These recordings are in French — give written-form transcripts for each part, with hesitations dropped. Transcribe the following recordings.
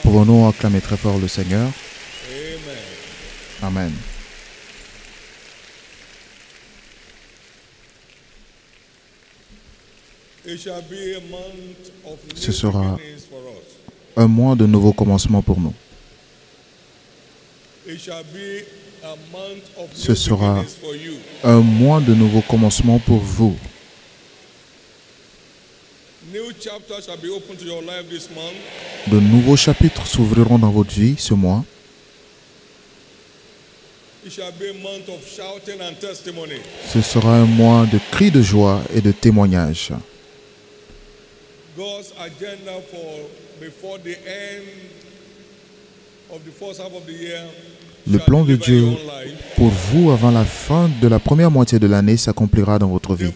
Pouvons-nous acclamer très fort le Seigneur? Amen. Ce sera un mois de nouveaux commencements pour nous. Ce sera un mois de nouveaux commencements pour vous. De nouveaux chapitres s'ouvriront dans votre vie ce mois. Ce sera un mois de cris de joie et de témoignages. Le plan de Dieu pour vous avant la fin de la première moitié de l'année s'accomplira dans votre vie.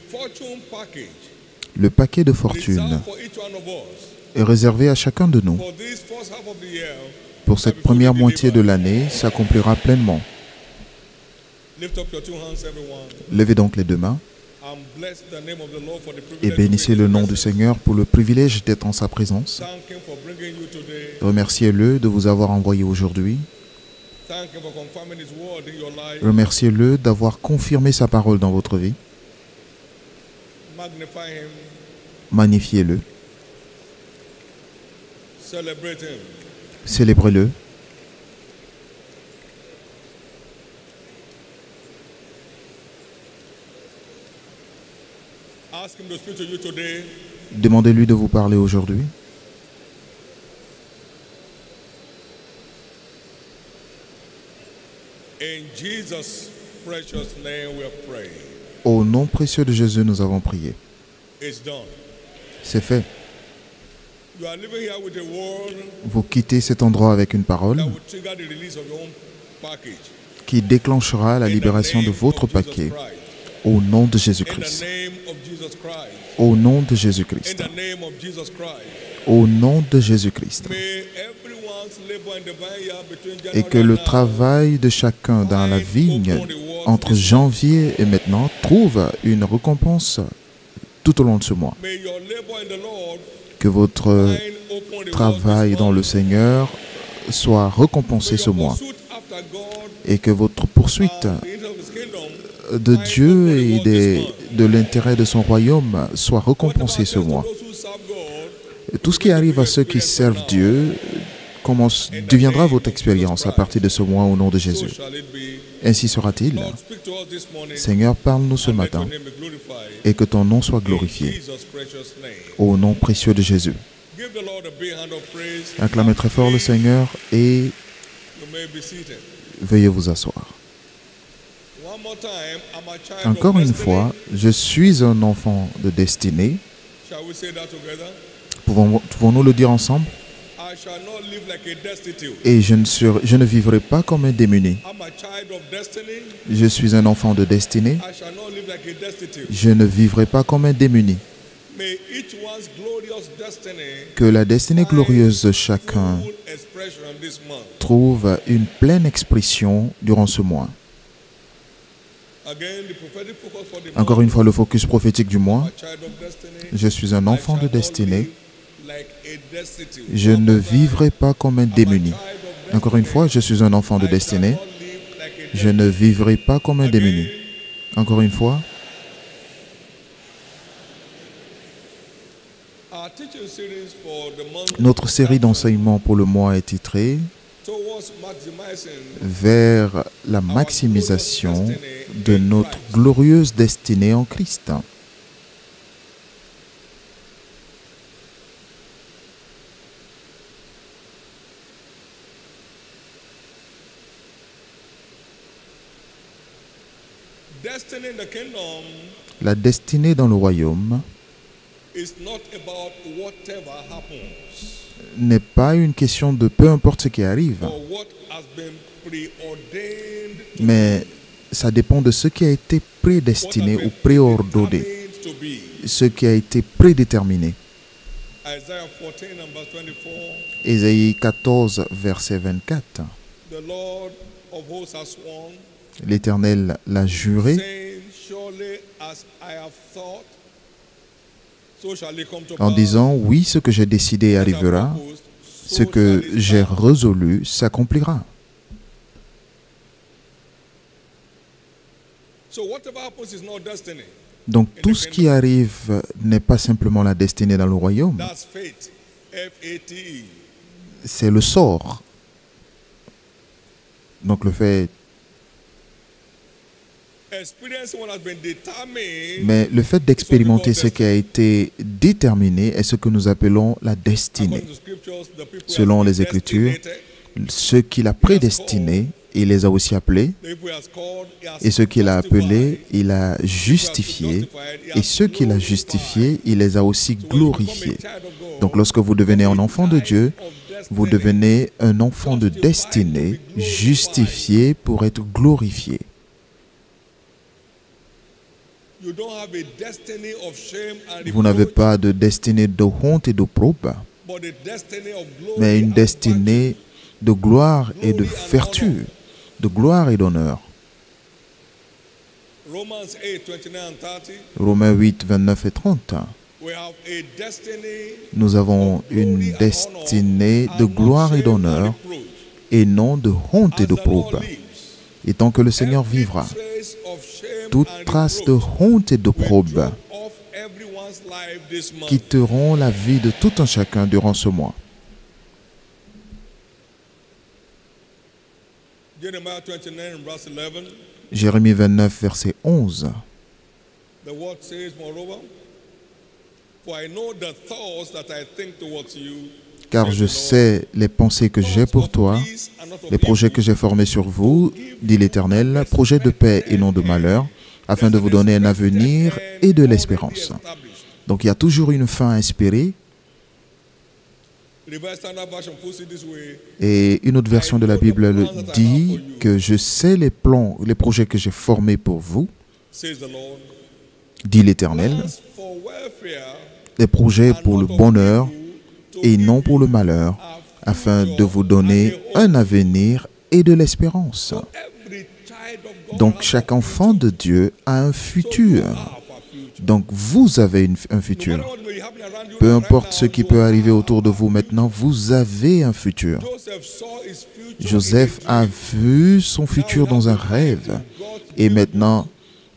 Le paquet de fortune est réservé à chacun de nous. Pour cette première moitié de l'année s'accomplira pleinement. Levez donc les deux mains et bénissez le nom du Seigneur pour le privilège d'être en sa présence. Remerciez-le de vous avoir envoyé aujourd'hui. Remerciez-le d'avoir confirmé sa parole dans votre vie. Magnifiez-le. Célébrez-le. Demandez-lui de vous parler aujourd'hui. Au nom précieux de Jésus, nous avons prié. C'est fait. Vous quittez cet endroit avec une parole qui déclenchera la libération de votre paquet. Au nom de Jésus-Christ. Au nom de Jésus-Christ. Au nom de Jésus-Christ. Et que le travail de chacun dans la vigne entre janvier et maintenant trouve une récompense tout au long de ce mois. Que votre travail dans le Seigneur soit récompensé ce mois. Et que votre poursuite de Dieu et de l'intérêt de son royaume soit récompensée ce mois. Tout ce qui arrive à ceux qui servent Dieu deviendra votre expérience à partir de ce mois au nom de Jésus. Ainsi sera-t-il. Seigneur, parle-nous ce matin et que ton nom soit glorifié. Au nom précieux de Jésus. Acclamez très fort le Seigneur et veuillez vous asseoir. Encore une fois, je suis un enfant de destinée. Pouvons-nous le dire ensemble? Et je ne vivrai pas comme un démuni. Je suis un enfant de destinée. Je ne vivrai pas comme un démuni. Que la destinée glorieuse de chacun trouve une pleine expression durant ce mois. Encore une fois, le focus prophétique du mois. Je suis un enfant de destinée. Je ne vivrai pas comme un démuni. Encore une fois, je suis un enfant de destinée. Je ne vivrai pas comme un démuni. Encore une fois. Notre série d'enseignements pour le mois est titrée « Vers la maximisation de notre glorieuse destinée en Christ ». La destinée dans le royaume n'est pas une question de peu importe ce qui arrive, mais ça dépend de ce qui a été prédestiné ou préordonné, ce qui a été prédéterminé. Ésaïe 14, verset 24. L'Éternel l'a juré, en disant, oui, ce que j'ai décidé arrivera, ce que j'ai résolu s'accomplira. Donc tout ce qui arrive n'est pas simplement la destinée dans le royaume, c'est le sort. Donc le fait... Mais le fait d'expérimenter ce qui a été déterminé est ce que nous appelons la destinée. Selon les Écritures, ceux qu'il a prédestinés, il les a aussi appelés. Et ceux qu'il a appelés, il a justifiés. Et ceux qu'il a justifiés, il les a aussi glorifiés. Donc lorsque vous devenez un enfant de Dieu, vous devenez un enfant de destinée, justifié pour être glorifié. Vous n'avez pas de destinée de honte et d'opprobre, mais une destinée de gloire et de vertu, de gloire et d'honneur. Romains 8, 29 et 30. Nous avons une destinée de gloire et d'honneur et non de honte et d'opprobre. Et tant que le Seigneur vivra, toute trace de honte et d'opprobre quitteront la vie de tout un chacun durant ce mois. Jérémie 29, verset 11. Car je sais les pensées que j'ai pour toi, les projets que j'ai formés sur vous, dit l'Éternel, projets de paix et non de malheur, afin de vous donner un avenir et de l'espérance. Donc il y a toujours une fin à espérer. Et une autre version de la Bible dit que je sais les plans, les projets que j'ai formés pour vous, dit l'Éternel, des projets pour le bonheur et non pour le malheur, afin de vous donner un avenir et de l'espérance. Donc chaque enfant de Dieu a un futur. Donc vous avez un futur. Peu importe ce qui peut arriver autour de vous maintenant, vous avez un futur. Joseph a vu son futur dans un rêve. Et maintenant,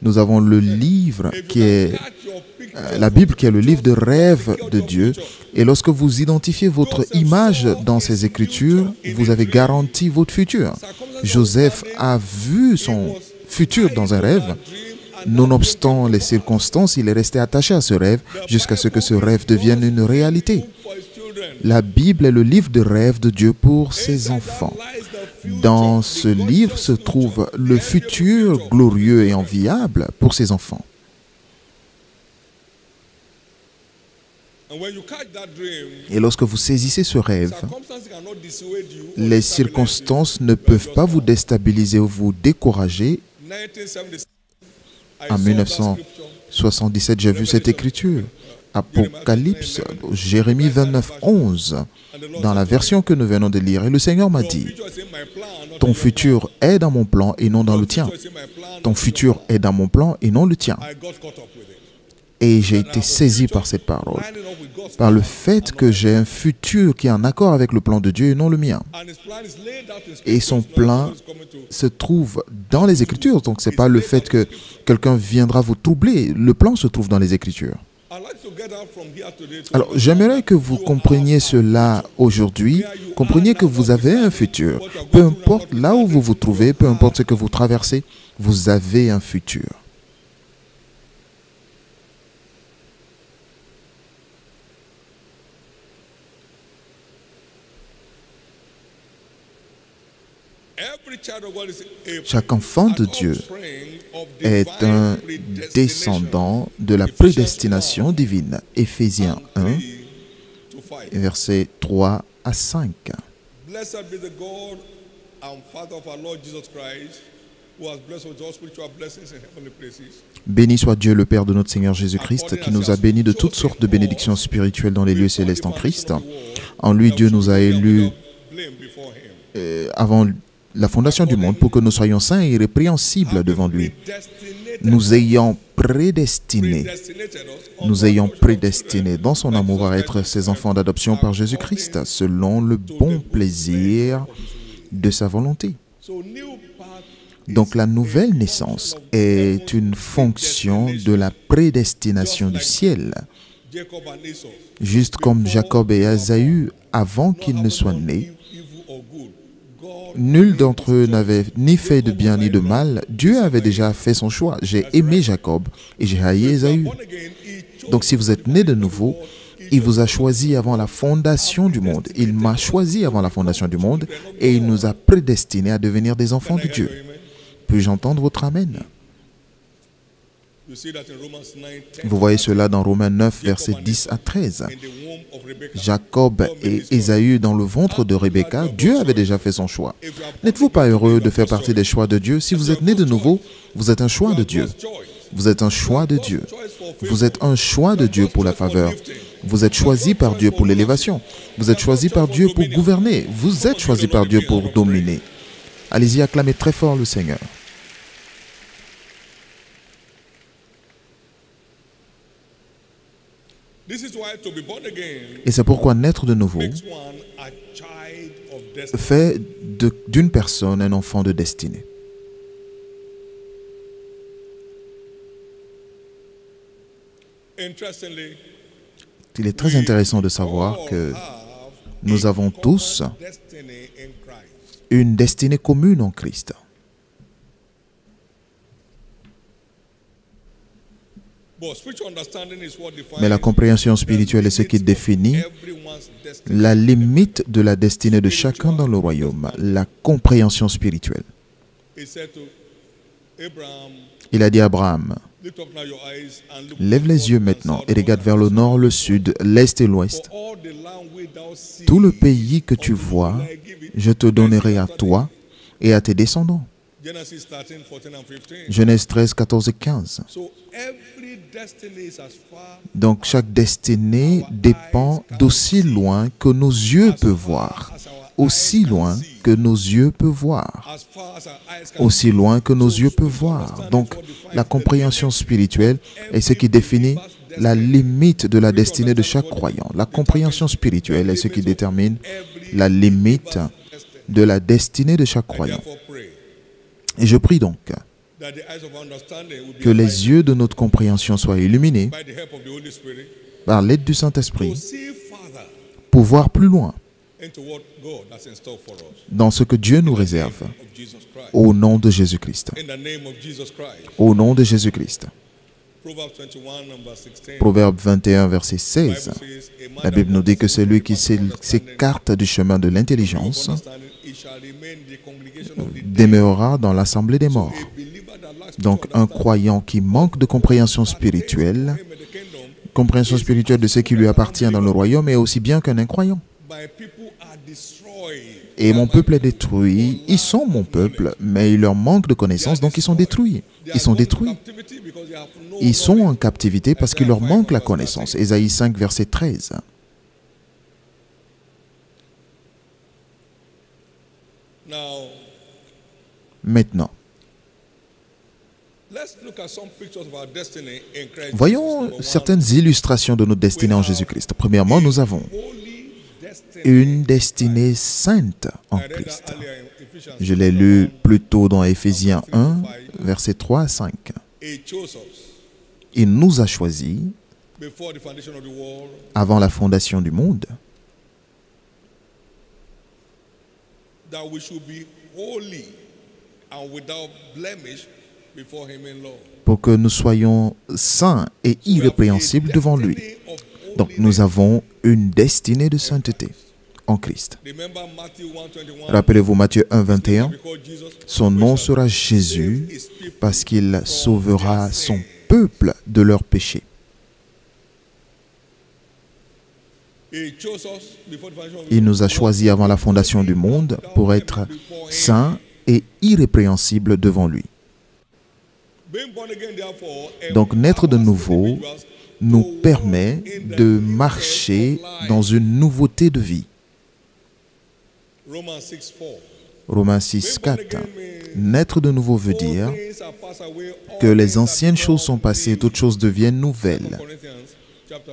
nous avons le livre qui est la Bible, qui est le livre de rêve de Dieu. Et lorsque vous identifiez votre image dans ces Écritures, vous avez garanti votre futur. Joseph a vu son futur dans un rêve. Nonobstant les circonstances, il est resté attaché à ce rêve jusqu'à ce que ce rêve devienne une réalité. La Bible est le livre de rêve de Dieu pour ses enfants. Dans ce livre se trouve le futur glorieux et enviable pour ses enfants. Et lorsque vous saisissez ce rêve, les circonstances ne peuvent pas vous déstabiliser ou vous décourager. En 1977, j'ai vu cette écriture. Apocalypse, Jérémie 29, 11, dans la version que nous venons de lire. Et le Seigneur m'a dit, ton futur est dans mon plan et non dans le tien. Ton futur est dans mon plan et non le tien. Et j'ai été saisi par cette parole, par le fait que j'ai un futur qui est en accord avec le plan de Dieu et non le mien. Et son plan se trouve dans les Écritures. Donc ce n'est pas le fait que quelqu'un viendra vous troubler. Le plan se trouve dans les Écritures. Alors, j'aimerais que vous compreniez cela aujourd'hui. Compreniez que vous avez un futur. Peu importe là où vous vous trouvez, peu importe ce que vous traversez, vous avez un futur. Chaque enfant de Dieu est un descendant de la prédestination divine. Éphésiens 1, versets 3 à 5. Béni soit Dieu le Père de notre Seigneur Jésus-Christ, qui nous a bénis de toutes sortes de bénédictions spirituelles dans les lieux célestes en Christ. En lui, Dieu nous a élus avant la fondation du monde, pour que nous soyons saints et irrépréhensibles devant lui. Nous ayant prédestinés dans son amour à être ses enfants d'adoption par Jésus-Christ, selon le bon plaisir de sa volonté. Donc la nouvelle naissance est une fonction de la prédestination du ciel. Juste comme Jacob et Ésaü, avant qu'ils ne soient nés, nul d'entre eux n'avait ni fait de bien ni de mal. Dieu avait déjà fait son choix. J'ai aimé Jacob et j'ai haï Ésaü. Donc si vous êtes né de nouveau, il vous a choisi avant la fondation du monde. Il m'a choisi avant la fondation du monde et il nous a prédestinés à devenir des enfants de Dieu. Puis-je entendre votre amen? Vous voyez cela dans Romains 9, versets 10 à 13. Jacob et Ésaü dans le ventre de Rebecca, Dieu avait déjà fait son choix. N'êtes-vous pas heureux de faire partie des choix de Dieu? Si vous êtes né de nouveau, vous êtes un choix de Dieu. Vous êtes un choix de Dieu. Vous êtes un choix de Dieu pour la faveur. Vous êtes choisi par Dieu pour l'élévation. Vous êtes choisi par Dieu pour gouverner. Vous êtes choisi par Dieu pour dominer. Allez-y, acclamez très fort le Seigneur. Et c'est pourquoi naître de nouveau fait d'une personne un enfant de destinée. Il est très intéressant de savoir que nous avons tous une destinée commune en Christ. Mais la compréhension spirituelle est ce qui définit la limite de la destinée de chacun dans le royaume, la compréhension spirituelle. Il a dit à Abraham, « Lève les yeux maintenant et regarde vers le nord, le sud, l'est et l'ouest. Tout le pays que tu vois, je te donnerai à toi et à tes descendants. » Genèse 13, 14 et 15. Donc chaque destinée dépend d'aussi loin que nos yeux peuvent voir. Aussi loin que nos yeux peuvent voir. Aussi loin que nos yeux peuvent voir. Donc la compréhension spirituelle est ce qui définit la limite de la destinée de chaque croyant. La compréhension spirituelle est ce qui détermine la limite de la destinée de chaque croyant. Et je prie donc que les yeux de notre compréhension soient illuminés par l'aide du Saint-Esprit pour voir plus loin dans ce que Dieu nous réserve au nom de Jésus-Christ. Au nom de Jésus-Christ. Proverbe 21, verset 16. La Bible nous dit que celui qui s'écarte du chemin de l'intelligence demeurera dans l'assemblée des morts. Donc, un croyant qui manque de compréhension spirituelle de ce qui lui appartient dans le royaume est aussi bien qu'un incroyant. Et mon peuple est détruit. Ils sont mon peuple, mais il leur manque de connaissances, donc ils sont détruits. Ils sont détruits. Ils sont en captivité parce qu'il leur manque la connaissance. Ésaïe 5, verset 13. Maintenant, voyons certaines illustrations de notre destinée en Jésus-Christ. Premièrement, nous avons une destinée sainte en Christ. Je l'ai lu plus tôt dans Éphésiens 1, versets 3 à 5. Il nous a choisis avant la fondation du monde pour que nous soyons saints et irrépréhensibles devant lui. Donc nous avons une destinée de sainteté en Christ. Rappelez-vous Matthieu 1, 21. Son nom sera Jésus parce qu'il sauvera son peuple de leurs péchés. Il nous a choisis avant la fondation du monde pour être saints et irrépréhensibles devant lui. Donc naître de nouveau nous permet de marcher dans une nouveauté de vie. Romains 6, 4. Naître de nouveau veut dire que les anciennes choses sont passées, toutes choses deviennent nouvelles.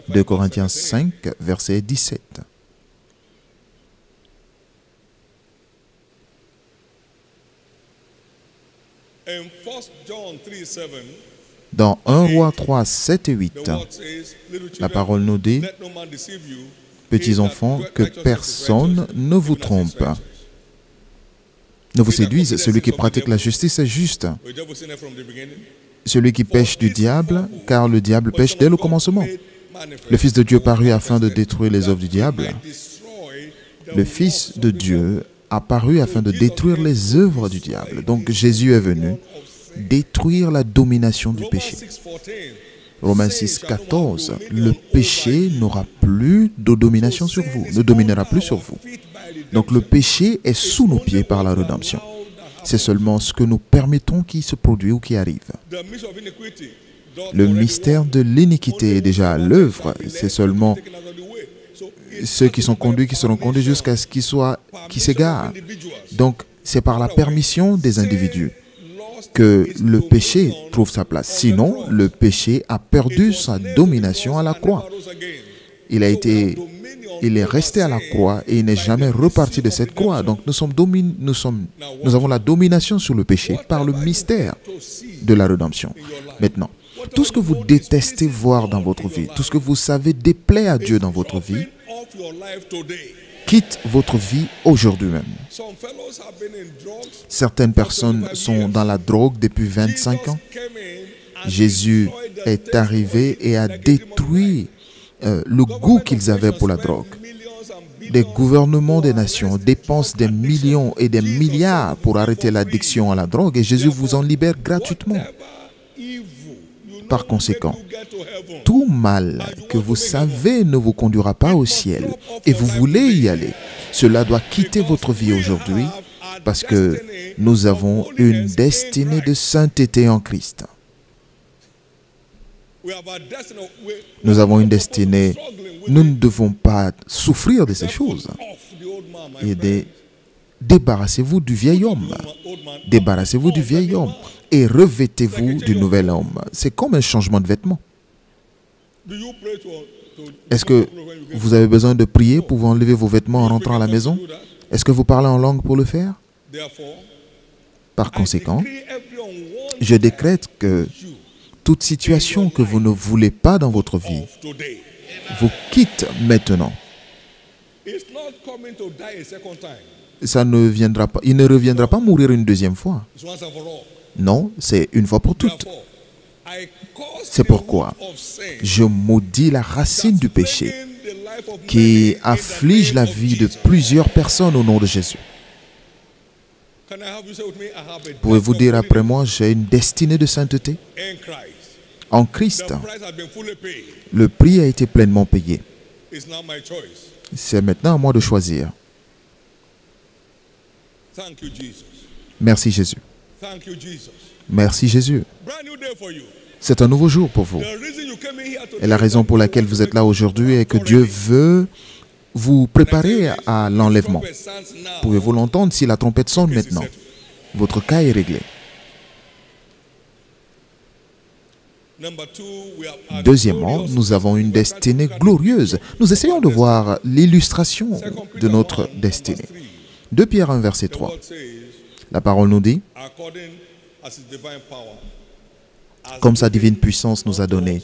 2 Corinthiens 5, verset 17. Dans 1 Roi 3, 7 et 8, la parole nous dit, petits enfants, que personne ne vous trompe, ne vous séduise. Celui qui pratique la justice est juste. Celui qui pêche du diable, car le diable pêche dès le commencement. Le Fils de Dieu parut afin de détruire les œuvres du diable. Le Fils de Dieu a paru afin de détruire les œuvres du diable. Donc Jésus est venu détruire la domination du péché. Romains 6, 14. Le péché n'aura plus de domination sur vous, ne dominera plus sur vous. Donc le péché est sous nos pieds par la rédemption. C'est seulement ce que nous permettons qui se produit ou qui arrive. Le mystère de l'iniquité est déjà à l'œuvre. C'est seulement ceux qui sont conduits qui seront conduits jusqu'à ce qu'ils s'égarent. Donc c'est par la permission des individus que le péché trouve sa place. Sinon, le péché a perdu sa domination à la croix. Il est resté à la croix et il n'est jamais reparti de cette croix. Donc nous avons la domination sur le péché par le mystère de la rédemption. Maintenant, tout ce que vous détestez voir dans votre vie, tout ce que vous savez déplaît à Dieu dans votre vie, quitte votre vie aujourd'hui même. Certaines personnes sont dans la drogue depuis 25 ans. Jésus est arrivé et a détruit le goût qu'ils avaient pour la drogue. Des gouvernements des nations dépensent des millions et des milliards pour arrêter l'addiction à la drogue et Jésus vous en libère gratuitement. Par conséquent, tout mal que vous savez ne vous conduira pas au ciel et vous voulez y aller, cela doit quitter votre vie aujourd'hui parce que nous avons une destinée de sainteté en Christ. Nous avons une destinée, nous ne devons pas souffrir de ces choses. Et débarrassez-vous du vieil homme. Débarrassez-vous du vieil homme et revêtez-vous du nouvel homme. C'est comme un changement de vêtements. Est-ce que vous avez besoin de prier pour vous enlever vos vêtements en rentrant à la maison? Est-ce que vous parlez en langue pour le faire? Par conséquent, je décrète que toute situation que vous ne voulez pas dans votre vie vous quitte maintenant. Ça ne viendra pas, il ne reviendra pas mourir une deuxième fois. Non, c'est une fois pour toutes. C'est pourquoi je maudis la racine du péché qui afflige la vie de plusieurs personnes au nom de Jésus. Pouvez-vous dire après moi, j'ai une destinée de sainteté? En Christ, le prix a été pleinement payé. C'est maintenant à moi de choisir. Merci Jésus. Merci Jésus. C'est un nouveau jour pour vous. Et la raison pour laquelle vous êtes là aujourd'hui est que Dieu veut vous préparer à l'enlèvement. Pouvez-vous l'entendre si la trompette sonne maintenant? Votre cas est réglé. Deuxièmement, nous avons une destinée glorieuse. Nous essayons de voir l'illustration de notre destinée. 2 Pierre 1, verset 3. La parole nous dit, comme sa divine puissance nous a donné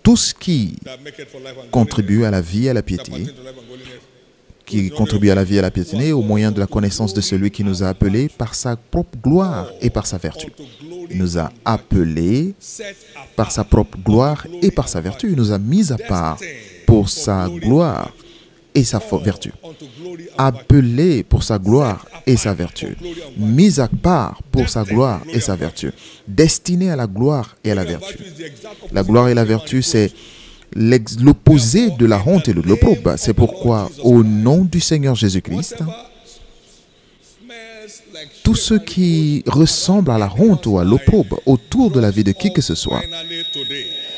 tout ce qui contribue à la vie et à la piété, au moyen de la connaissance de celui qui nous a appelés par sa propre gloire et par sa vertu. Il nous a appelés par sa propre gloire et par sa vertu. Il nous a mis à part pour sa gloire et sa vertu. Appelés pour sa gloire et sa vertu. Mis à part pour sa gloire et sa vertu. Destinés à la gloire et à la vertu. La gloire et la vertu, c'est l'opposé de la honte et de l'opprobre. C'est pourquoi, au nom du Seigneur Jésus-Christ, tout ce qui ressemble à la honte ou à l'opprobre autour de la vie de qui que ce soit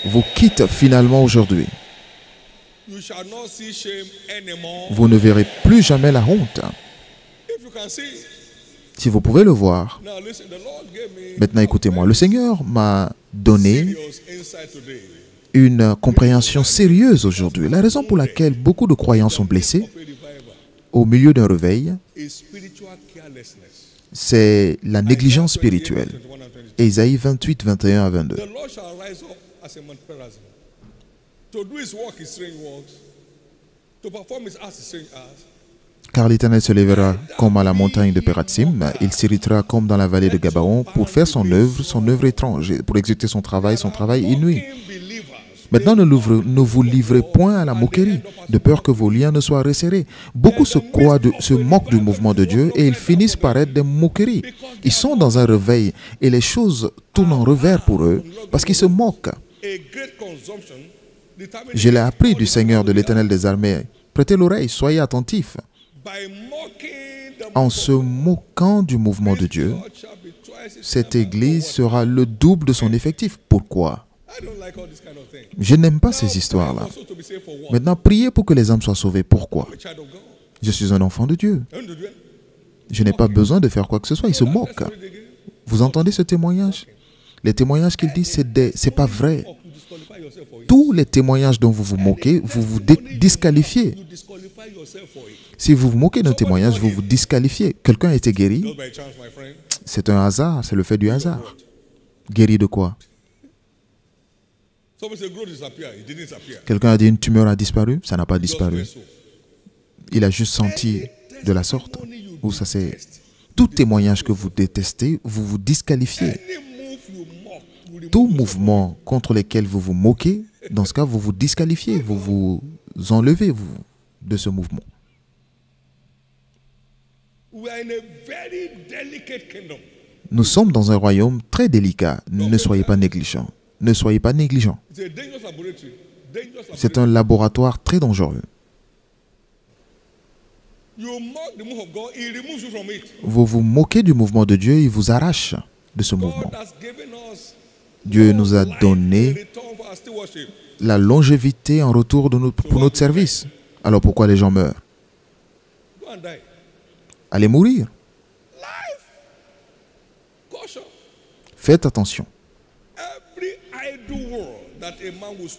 vous quitte finalement aujourd'hui. Vous ne verrez plus jamais la honte. Si vous pouvez le voir, maintenant écoutez-moi, le Seigneur m'a donné une compréhension sérieuse aujourd'hui. La raison pour laquelle beaucoup de croyants sont blessés au milieu d'un réveil, c'est la négligence spirituelle. Ésaïe 28, 21 à 22. Car l'Éternel se lèvera comme à la montagne de Pératsim, il s'irritera comme dans la vallée de Gabaon pour faire son œuvre étrange, pour exécuter son travail inouï. Maintenant, ne vous livrez point à la moquerie, de peur que vos liens ne soient resserrés. Beaucoup se moquent du mouvement de Dieu et ils finissent par être des moqueries. Ils sont dans un réveil et les choses tournent en revers pour eux parce qu'ils se moquent. Je l'ai appris du Seigneur de l'Éternel des armées. Prêtez l'oreille, soyez attentifs. En se moquant du mouvement de Dieu, cette église sera le double de son effectif. Pourquoi? Je n'aime pas ces histoires-là. Maintenant, priez pour que les âmes soient sauvées. Pourquoi? Je suis un enfant de Dieu. Je n'ai pas besoin de faire quoi que ce soit. Il se moque. Vous entendez ce témoignage? Les témoignages qu'il dit, c'est pas vrai. Tous les témoignages dont vous vous moquez, vous vous disqualifiez. Si vous vous moquez d'un témoignage, vous vous disqualifiez. Quelqu'un a été guéri. C'est un hasard, c'est le fait du hasard. Guéri de quoi? Quelqu'un a dit une tumeur a disparu, ça n'a pas disparu. Il a juste senti de la sorte. Ou ça c'est tout témoignage que vous détestez, vous vous disqualifiez. Tout mouvement contre lequel vous vous moquez, dans ce cas, vous vous disqualifiez, vous vous enlevez de ce mouvement. Nous sommes dans un royaume très délicat. Ne soyez pas négligents. Ne soyez pas négligents. C'est un laboratoire très dangereux. Vous vous moquez du mouvement de Dieu, il vous arrache de ce mouvement. Dieu nous a donné la longévité en retour pour notre service. Alors pourquoi les gens meurent? Allez mourir. Faites attention.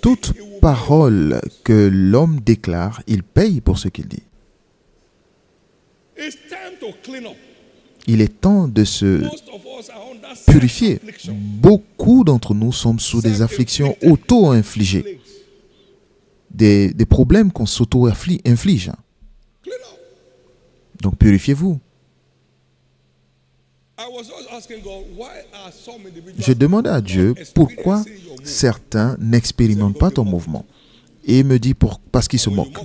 Toute parole que l'homme déclare, il paye pour ce qu'il dit. Il est temps de se purifier. Beaucoup d'entre nous sommes sous des afflictions auto-infligées. Des problèmes qu'on s'auto-inflige. Donc purifiez-vous. Je demandais à Dieu pourquoi certains n'expérimentent pas ton mouvement. Et il me dit parce qu'ils se moquent.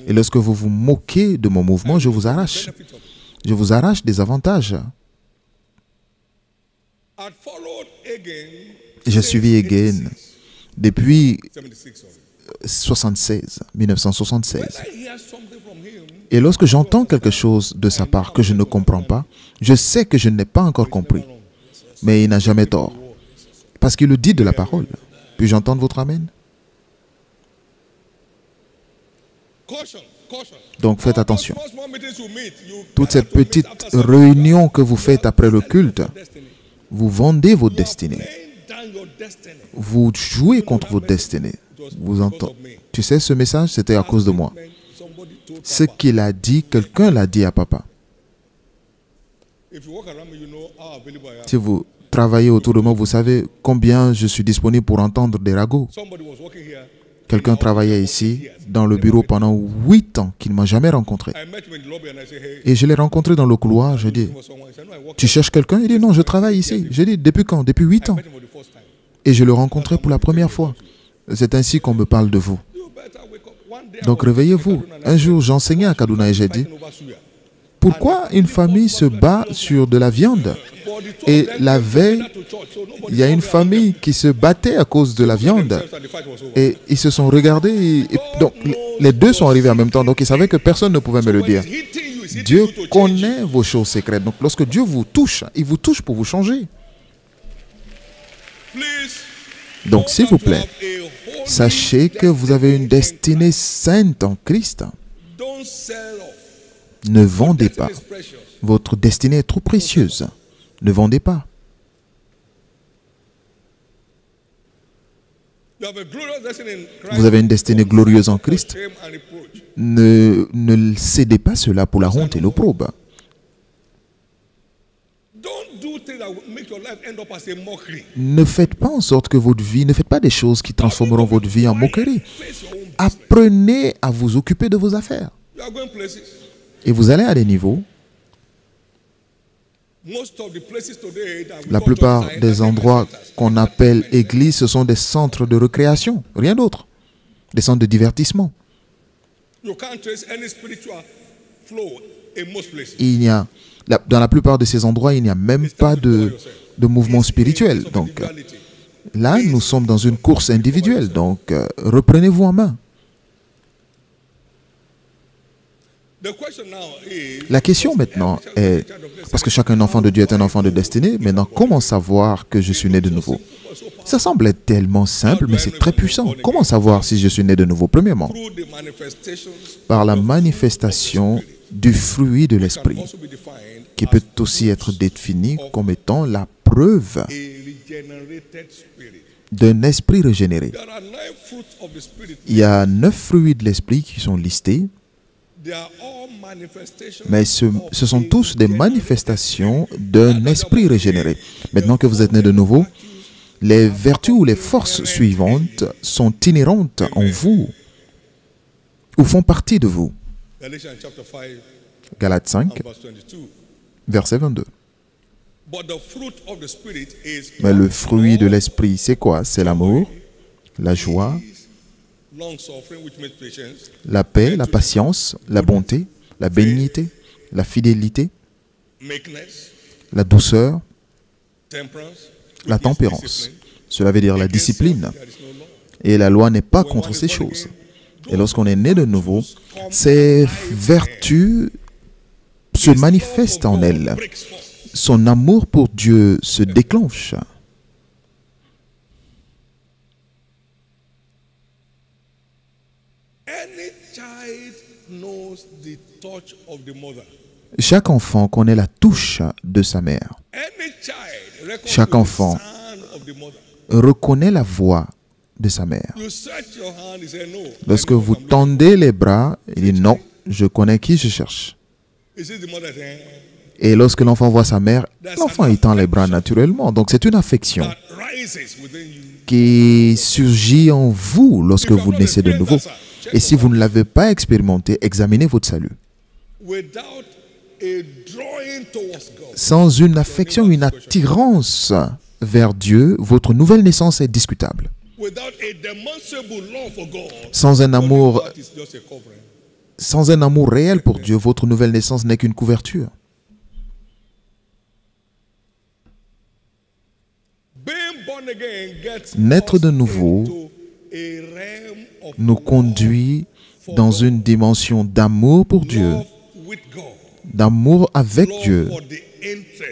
Et lorsque vous vous moquez de mon mouvement, je vous arrache. Je vous arrache des avantages. J'ai suivi Hagin depuis 1976. Et lorsque j'entends quelque chose de sa part que je ne comprends pas, je sais que je n'ai pas encore compris. Mais il n'a jamais tort. Parce qu'il le dit de la parole. Puis-je entendre votre amen? Donc faites attention. Toutes ces petites réunions que vous faites après le culte, vous vendez votre destinée. Vous jouez contre votre destinée. Vous entendez? Tu sais, ce message, c'était à cause de moi. Ce qu'il a dit, quelqu'un l'a dit à papa. Si vous travaillez autour de moi, vous savez combien je suis disponible pour entendre des ragots. Quelqu'un travaillait ici, dans le bureau, pendant 8 ans, qu'il ne m'a jamais rencontré. Et je l'ai rencontré dans le couloir, je dis, tu cherches quelqu'un? Il dit, non, je travaille ici. Je dis, depuis quand? Depuis 8 ans. Et je le rencontrais pour la première fois. C'est ainsi qu'on me parle de vous. Donc réveillez-vous. Un jour, j'enseignais à Kaduna et j'ai dit, pourquoi une famille se bat sur de la viande? Et la veille, il y a une famille qui se battait à cause de la viande. Et ils se sont regardés. Donc les deux sont arrivés en même temps. Donc ils savaient que personne ne pouvait me le dire. Dieu connaît vos choses secrètes. Donc lorsque Dieu vous touche, il vous touche pour vous changer. Donc s'il vous plaît, sachez que vous avez une destinée sainte en Christ. Ne vendez pas. Votre destinée est trop précieuse. Ne vendez pas. Vous avez une destinée glorieuse en Christ. Ne cédez pas cela pour la honte et l'opprobre. Ne faites pas en sorte que votre vie, ne faites pas des choses qui transformeront votre vie en moquerie. Apprenez à vous occuper de vos affaires. Et vous allez à des niveaux. La plupart des endroits qu'on appelle églises, ce sont des centres de récréation, rien d'autre. Des centres de divertissement. Dans la plupart de ces endroits, il n'y a même pas de mouvement spirituel. Donc là, nous sommes dans une course individuelle. Donc reprenez-vous en main. La question maintenant est, parce que chaque enfant de Dieu est un enfant de destinée, maintenant comment savoir que je suis né de nouveau? Ça semble être tellement simple, mais c'est très puissant. Comment savoir si je suis né de nouveau? Premièrement, par la manifestation du fruit de l'esprit, qui peut aussi être défini comme étant la preuve d'un esprit régénéré. Il y a 9 fruits de l'esprit qui sont listés, mais ce sont tous des manifestations d'un esprit régénéré. Maintenant que vous êtes né de nouveau, les vertus ou les forces suivantes sont inhérentes en vous ou font partie de vous. Galates 5, verset 22. Mais le fruit de l'esprit, c'est quoi? C'est l'amour, la joie, la paix, la patience, la bonté, la bénignité, la fidélité, la douceur, la tempérance. Cela veut dire la discipline. Et la loi n'est pas contre ces choses. Et lorsqu'on est né de nouveau, ces vertus se manifestent en elle. Son amour pour Dieu se déclenche. Chaque enfant connaît la touche de sa mère. Chaque enfant reconnaît la voix de sa mère. Lorsque vous tendez les bras, il dit non, je connais qui je cherche. Et lorsque l'enfant voit sa mère, l'enfant il tend les bras naturellement. Donc c'est une affection qui surgit en vous lorsque vous naissez de nouveau. Et si vous ne l'avez pas expérimenté, examinez votre salut. Sans une affection, une attirance vers Dieu, votre nouvelle naissance est discutable. Sans un amour réel pour Dieu, votre nouvelle naissance n'est qu'une couverture. Naître de nouveau nous conduit dans une dimension d'amour pour Dieu, d'amour avec Dieu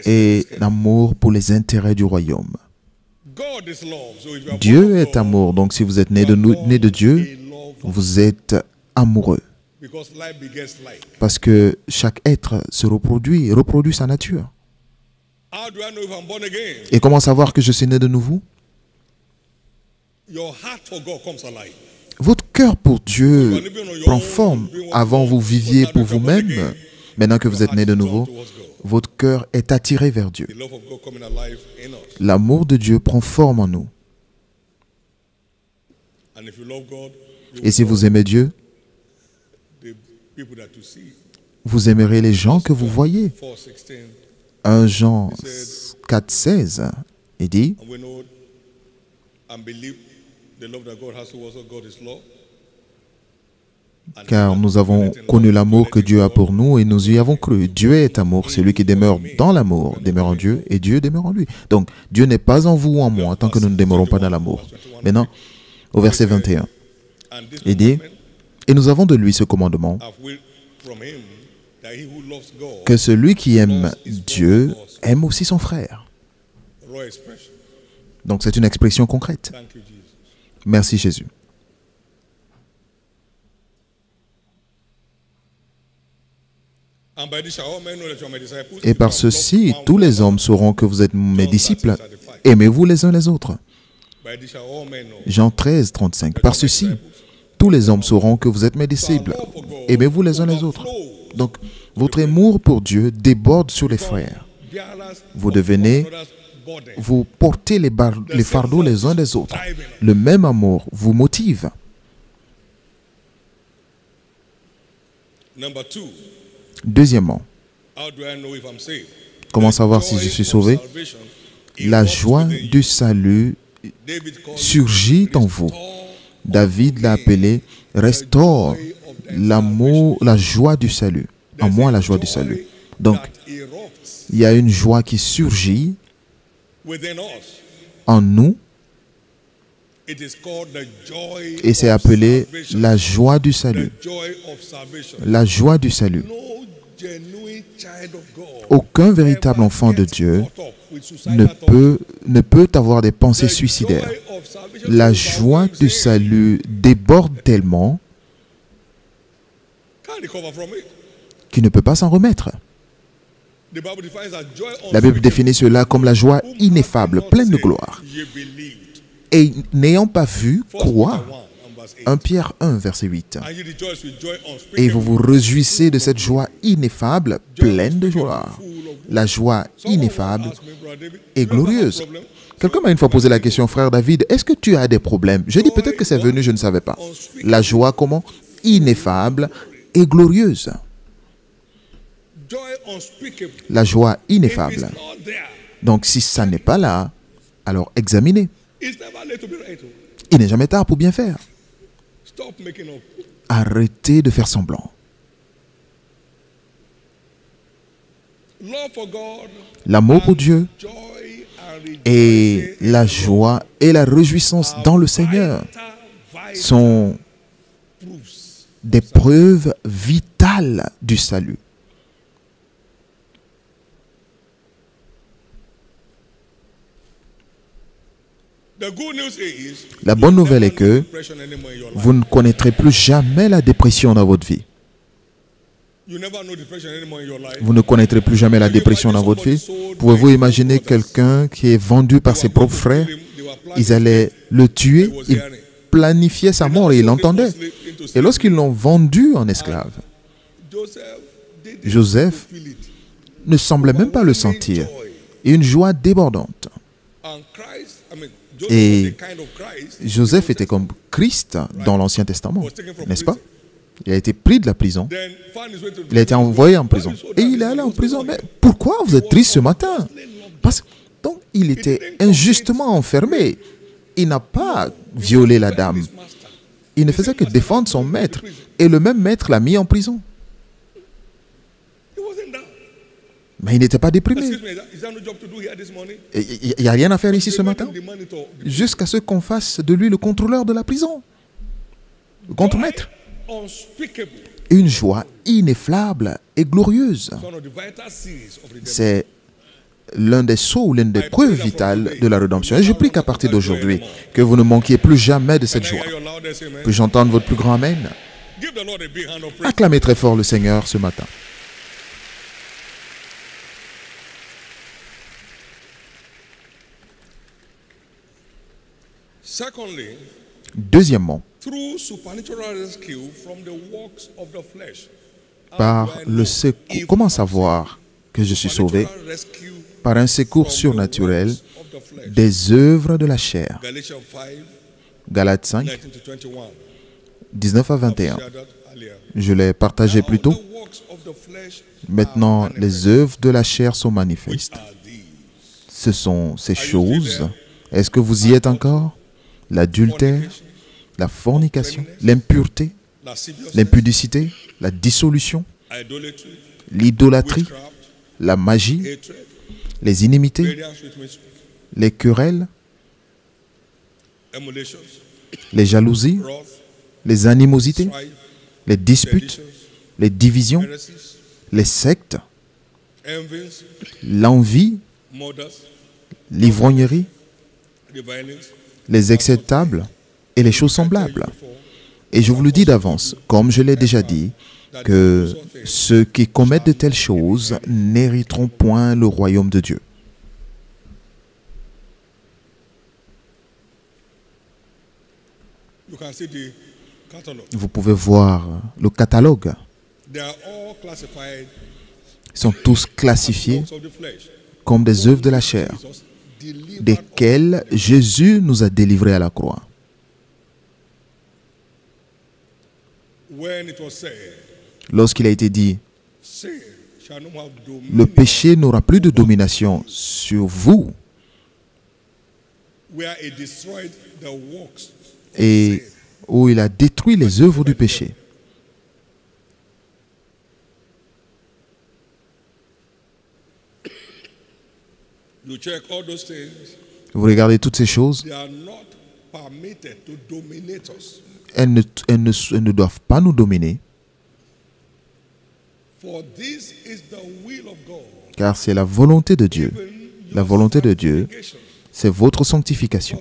et d'amour pour les intérêts du royaume. Dieu est amour, donc si vous êtes né de Dieu, vous êtes amoureux. Parce que chaque être se reproduit sa nature. Et comment savoir que je suis né de nouveau? Votre cœur pour Dieu prend forme. Avant, vous viviez pour vous-même. Maintenant que vous êtes né de nouveau, votre cœur est attiré vers Dieu. L'amour de Dieu prend forme en nous. Et si vous aimez Dieu, vous aimerez les gens que vous voyez. 1 Jean 4,16, il dit, car nous avons connu l'amour que Dieu a pour nous et nous y avons cru. Dieu est amour, celui qui demeure dans l'amour demeure en Dieu et Dieu demeure en lui. Donc Dieu n'est pas en vous ou en moi tant que nous ne demeurons pas dans l'amour. Maintenant, au verset 21, il dit, et nous avons de lui ce commandement, que celui qui aime Dieu aime aussi son frère. Donc c'est une expression concrète. Merci Jésus. Et par ceci, tous les hommes sauront que vous êtes mes disciples. Aimez-vous les uns les autres. Jean 13, 35. Par ceci, tous les hommes sauront que vous êtes mes disciples. Aimez-vous les uns les autres. Donc, votre amour pour Dieu déborde sur les frères. Vous devenez, vous portez les fardeaux les uns des autres. Le même amour vous motive. Deuxièmement, comment savoir si je suis sauvé? La joie du salut surgit en vous. David l'a appelé « Restaure l'amour, la joie du salut. En moi, la joie du salut. » Donc, il y a une joie qui surgit en nous et c'est appelé la joie du salut. La joie du salut. Aucun véritable enfant de Dieu ne peut avoir des pensées suicidaires. La joie du salut déborde tellement qu'il ne peut pas s'en remettre. La Bible définit cela comme la joie ineffable, pleine de gloire. Et n'ayant pas vu, croire. 1 Pierre 1, verset 8. Et vous vous réjouissez de cette joie ineffable, pleine de joie. La joie ineffable et glorieuse. Quelqu'un m'a une fois posé la question, frère David, est-ce que tu as des problèmes? J'ai dit peut-être que c'est venu, je ne savais pas. La joie comment? Ineffable et glorieuse. La joie ineffable. Donc si ça n'est pas là, alors examinez. Il n'est jamais tard pour bien faire. Arrêtez de faire semblant. L'amour pour Dieu et la joie et la réjouissance dans le Seigneur sont des preuves vitales du salut. La bonne nouvelle est que vous ne connaîtrez plus jamais la dépression dans votre vie. Vous ne connaîtrez plus jamais la dépression dans votre vie. Pouvez-vous imaginer quelqu'un qui est vendu par ses propres frères? Ils allaient le tuer, ils planifiaient sa mort et ils l'entendaient. Et lorsqu'ils l'ont vendu en esclave, Joseph ne semblait même pas le sentir. Et une joie débordante. Et Joseph était comme Christ dans l'Ancien Testament, n'est-ce pas? Il a été pris de la prison. Il a été envoyé en prison. Et il est allé en prison. Mais pourquoi vous êtes triste ce matin? Parce que donc, il était injustement enfermé. Il n'a pas violé la dame. Il ne faisait que défendre son maître. Et le même maître l'a mis en prison. Mais il n'était pas déprimé. Il n'y a rien à faire ici ce matin. Jusqu'à ce qu'on fasse de lui le contrôleur de la prison. Le contre-maître. Une joie ineffable et glorieuse. C'est l'un des sceaux, l'une des preuves vitales de la rédemption. Et je prie qu'à partir d'aujourd'hui, que vous ne manquiez plus jamais de cette joie. Puis-je entendre votre plus grand Amen? Acclamez très fort le Seigneur ce matin. Deuxièmement, par le secours, comment savoir que je suis sauvé? Par un secours surnaturel des œuvres de la chair. Galates 5, 19 à 21. Je l'ai partagé plus tôt. Maintenant, les œuvres de la chair sont manifestes. Ce sont ces choses. Est-ce que vous y êtes encore? L'adultère, la fornication, l'impureté, l'impudicité, la dissolution, l'idolâtrie, la magie, les inimités, les querelles, les jalousies, les animosités, les disputes, les divisions, les sectes, l'envie, l'ivrognerie, les excès de table et les choses semblables. Et je vous le dis d'avance, comme je l'ai déjà dit, que ceux qui commettent de telles choses n'hériteront point le royaume de Dieu. Vous pouvez voir le catalogue. Ils sont tous classifiés comme des œuvres de la chair, desquelles Jésus nous a délivrés à la croix. Lorsqu'il a été dit, le péché n'aura plus de domination sur vous, et où il a détruit les œuvres du péché. Vous regardez toutes ces choses, elles ne doivent pas nous dominer, car c'est la volonté de Dieu. La volonté de Dieu, c'est votre sanctification.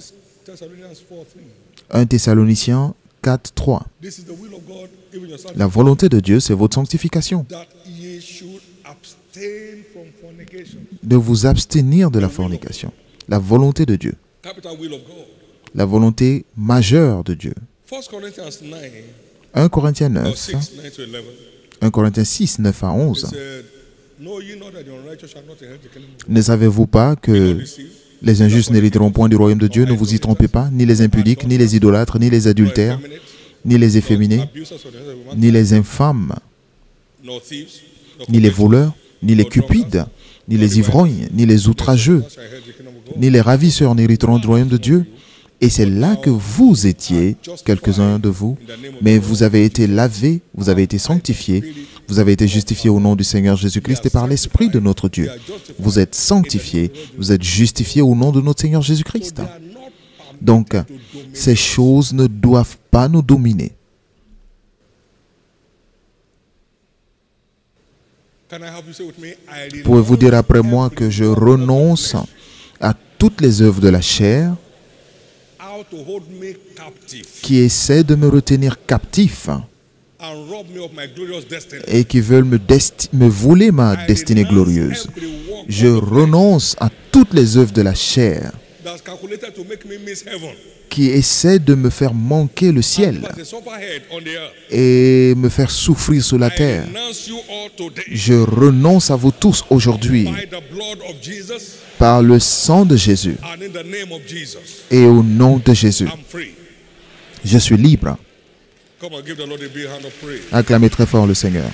1 Thessaloniciens 4, 3. La volonté de Dieu, c'est votre sanctification. De vous abstenir de la fornication. La volonté de Dieu. La volonté majeure de Dieu. 1 Corinthiens 9. 1 Corinthiens 6, 9 à 11. Ne savez-vous pas que les injustes n'hériteront point du royaume de Dieu? Ne vous y trompez pas, ni les impudiques, ni les idolâtres, ni les adultères, ni les efféminés, ni les infâmes, ni les voleurs, ni les cupides, ni les ivrognes, ni les outrageux, ni les ravisseurs n'hériteront du royaume de Dieu. Et c'est là que vous étiez, quelques-uns de vous, mais vous avez été lavés, vous avez été sanctifiés, vous avez été justifiés au nom du Seigneur Jésus-Christ et par l'Esprit de notre Dieu. Vous êtes sanctifiés, vous êtes justifiés au nom de notre Seigneur Jésus-Christ. Donc, ces choses ne doivent pas nous dominer. Pouvez-vous dire après moi que je renonce à toutes les œuvres de la chair qui essaient de me retenir captif et qui veulent me voler ma destinée glorieuse? Je renonce à toutes les œuvres de la chair qui essaient de me faire manquer le ciel et me faire souffrir sur la terre. Je renonce à vous tous aujourd'hui par le sang de Jésus et au nom de Jésus. Je suis libre. Acclamez très fort le Seigneur.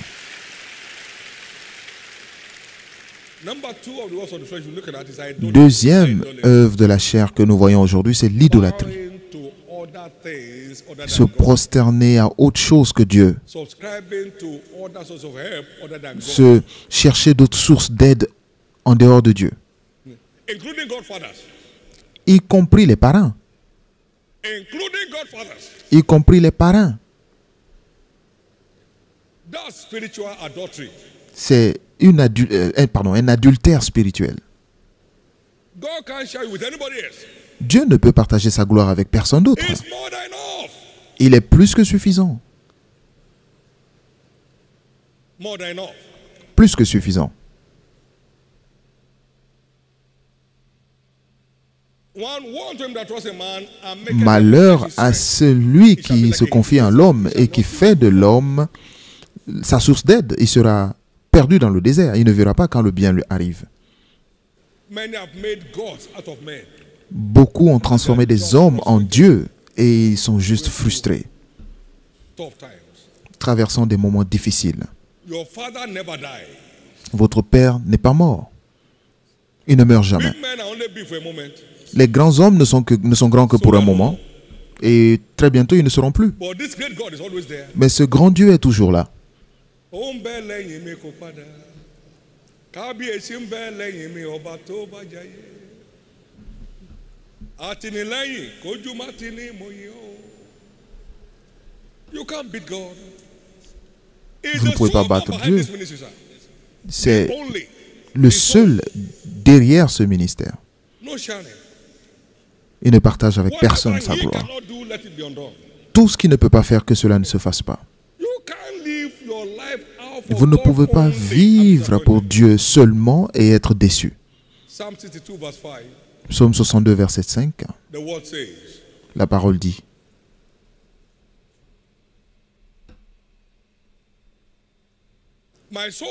Deuxième œuvre de la chair que nous voyons aujourd'hui, c'est l'idolâtrie. Se prosterner à autre chose que Dieu. Se chercher d'autres sources d'aide en dehors de Dieu. Y compris les parents. Y compris les parents. C'est un adultère spirituel. Dieu ne peut partager sa gloire avec personne d'autre. Il est plus que suffisant. Plus que suffisant. Malheur à celui qui se confie en l'homme et qui fait de l'homme sa source d'aide. Il sera perdu dans le désert. Il ne verra pas quand le bien lui arrive. Beaucoup ont transformé des hommes en Dieu et ils sont juste frustrés, traversant des moments difficiles. Votre père n'est pas mort. Il ne meurt jamais. Les grands hommes ne sont grands que pour un moment et très bientôt ils ne seront plus. Mais ce grand Dieu est toujours là. Vous ne pouvez pas battre Dieu. C'est le seul derrière ce ministère. Il ne partage avec personne sa gloire. tout ce qui ne peut pas faire que cela ne se fasse pas. You can't live your life out for Vous ne God pouvez pas only. vivre pour Dieu seulement et être déçu. Psalm 62 verse 5, Psaume 62, verset 5, the word says, la parole dit, my soul,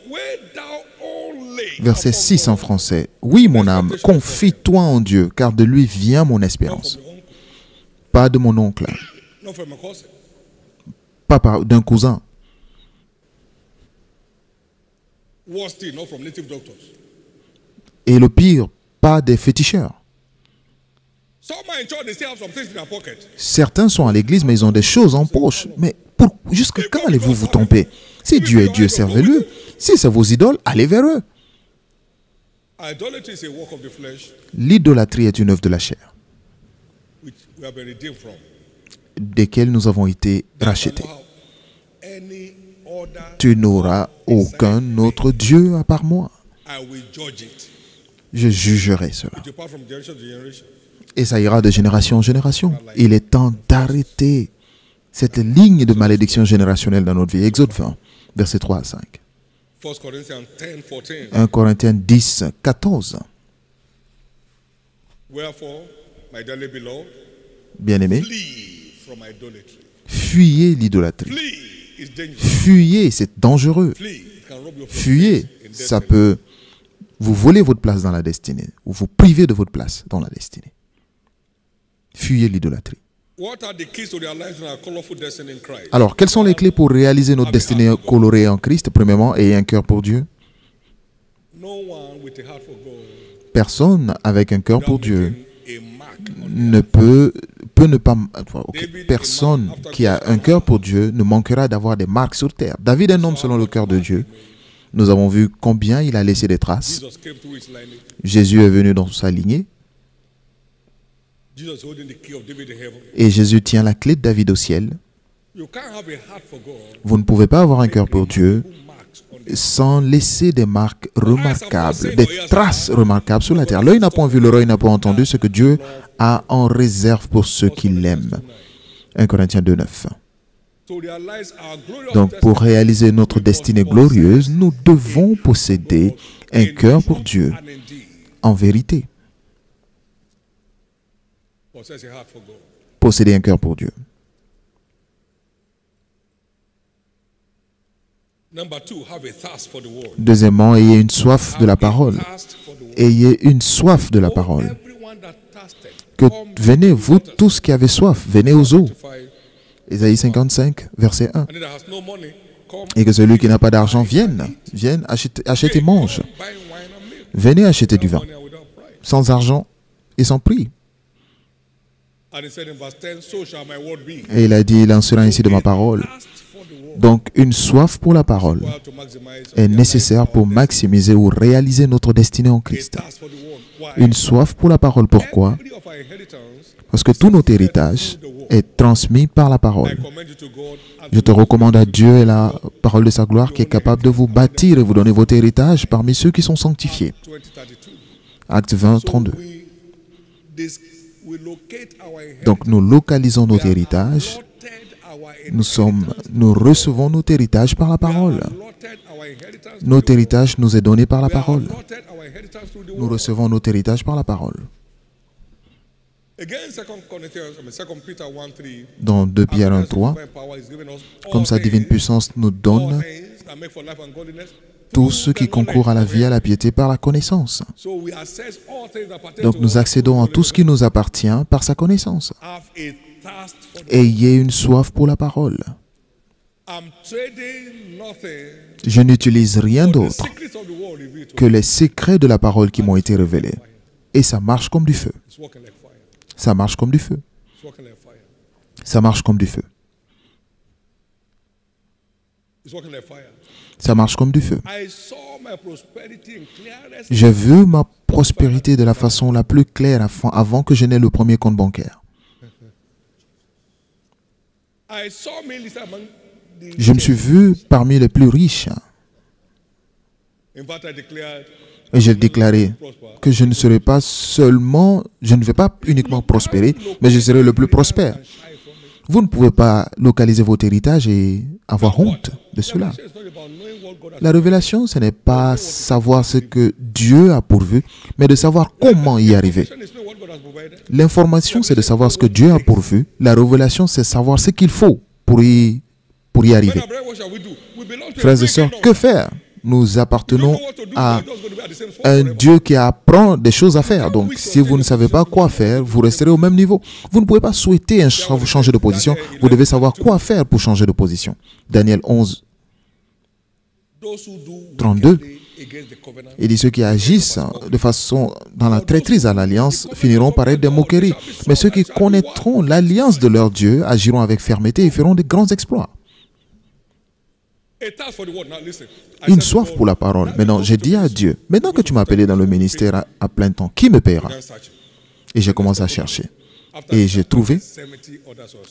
wait thou only verset upon 6 en God, français, oui mon âme, confie-toi en Dieu, car de lui vient mon espérance. from your uncle, Pas de mon oncle, not from a cousin. pas d'un cousin, Worse still, not from native doctors. et le pire, pas des féticheurs. Some are in church, they still have some things in their pocket. Certains sont à l'église, mais ils ont des choses en poche. Mais jusqu'à quand allez-vous vous tromper? Si Dieu est Dieu, servez-le. Si c'est vos idoles, allez vers eux. Idolatry is a work of the flesh, L'idolâtrie est une œuvre de la chair, which we have been redeemed from. desquelles nous avons été rachetés. How any other, Tu n'auras aucun autre Dieu à part moi. I will judge it. Je jugerai cela. Depart from generation to generation. Et ça ira de génération en génération. Il est temps d'arrêter cette ligne de malédiction générationnelle dans notre vie. Exode 20, versets 3 à 5. 1 Corinthians 10, 14. 1 Corinthiens 10, 14. Wherefore, my dearly beloved, Bien-aimés, flee from idolatry. fuyez l'idolâtrie. Flee is dangerous. Fuyez, c'est dangereux. Flee, it can rob you of your Fuyez, place in ça destiny. peut vous voler votre place dans la destinée ou vous priver de votre place dans la destinée. Fuyez l'idolâtrie. What are the keys to realizing our colorful destiny in Christ? Alors, quelles sont les clés pour réaliser notre destinée colorée en Christ? Premièrement, ayez un cœur pour Dieu. No one with a heart for God Personne avec un cœur pour Dieu a mark on ne peut ne pas... Personne qui a un cœur pour Dieu ne manquera d'avoir des marques sur terre. David est un homme selon le cœur de Dieu. Nous avons vu combien il a laissé des traces. Jesus came through his lineage. Jésus est venu dans sa lignée Jesus holding the key of David in heaven. et Jésus tient la clé de David au ciel. You can't have a heart for God Vous ne pouvez pas avoir un cœur pour Dieu who marks on the sans laisser des marques remarquables, des traces remarquables sur la terre. L'œil n'a point vu, l'oreille n'a pas entendu ce que Dieu a en réserve pour ceux qui l'aiment. 1 Corinthiens 2, 9. to realize our glorious Donc, pour réaliser notre destinée glorieuse, nous devons posséder un cœur pour Dieu, and indeed en vérité. possess a heart for God. Posséder un cœur pour Dieu. Number two, have a thirst for the word. Deuxièmement, ayez une soif de la parole. Thirst for the word. Ayez une soif de la parole. Everyone that thirsted, Que come venez, vous tous qui avez soif, venez aux eaux. to find. Ésaïe 55, verset 1. And he that has no money, come Et que celui qui n'a pas d'argent vienne, achète et mange. buy wine and milk. Venez acheter du vin, Money and without price. sans argent et sans prix. And he said in verse 10, so shall my word be. Et il a dit, il en sera ainsi de ma parole. Thirst for the word. Donc, une soif pour la parole Well, to maximize est nécessaire pour maximiser ou réaliser notre destinée en a Christ. thirst for the word. Why? Une soif pour la parole. Pourquoi? Every of our inheritance, Parce que tout notre héritage est transmis par la I parole. commend you to God and Je te recommande à Dieu et la parole de sa gloire qui est capable de vous bâtir et vous donner votre héritage parmi ceux qui sont sanctifiés. 2032. Acte 20, 32. We locate our inheritance. Donc nous localisons notre héritage. Allotted our Nous recevons notre héritage par la parole. allotted our inheritance. Notre héritage nous est donné par la parole. Allotted our inheritance through the Nous word. recevons notre héritage par la parole. Again, 2 Peter 1:3. Dans 2 Pierre 1, 3, comme sa divine puissance nous donne tout ce qui concourt à la vie et à la piété par la connaissance. Donc nous accédons à tout ce qui nous appartient par sa connaissance. Ayez une soif pour la parole. Je n'utilise rien d'autre que les secrets de la parole qui m'ont été révélés. Et ça marche comme du feu. Ça marche comme du feu. Ça marche comme du feu. Ça marche comme du feu. J'ai vu ma prospérité de la façon la plus claire avant que je n'aie le premier compte bancaire. Je me suis vu parmi les plus riches. Et j'ai déclaré que je ne serai pas seulement, je ne vais pas uniquement prospérer, mais je serai le plus prospère. Vous ne pouvez pas localiser votre héritage et avoir honte de cela. La révélation, ce n'est pas savoir ce que Dieu a pourvu, mais de savoir comment y arriver. L'information, c'est de savoir ce que Dieu a pourvu. La révélation, c'est savoir ce qu'il faut pour y arriver. Frères et sœurs, que faire? Nous appartenons à un Dieu qui apprend des choses à faire. Donc, si vous ne savez pas quoi faire, vous resterez au même niveau. Vous ne pouvez pas souhaiter changer de position. Vous devez savoir quoi faire pour changer de position. Daniel 11, 32. Il dit ceux qui agissent de façon dans la traîtrise à l'alliance finiront par être des moqueries. Mais ceux qui connaîtront l'alliance de leur Dieu agiront avec fermeté et feront de grands exploits. Une soif pour la parole. Maintenant, j'ai dit à Dieu, maintenant que tu m'as appelé dans le ministère à plein temps, qui me paiera? Et j'ai commencé à chercher. Et j'ai trouvé.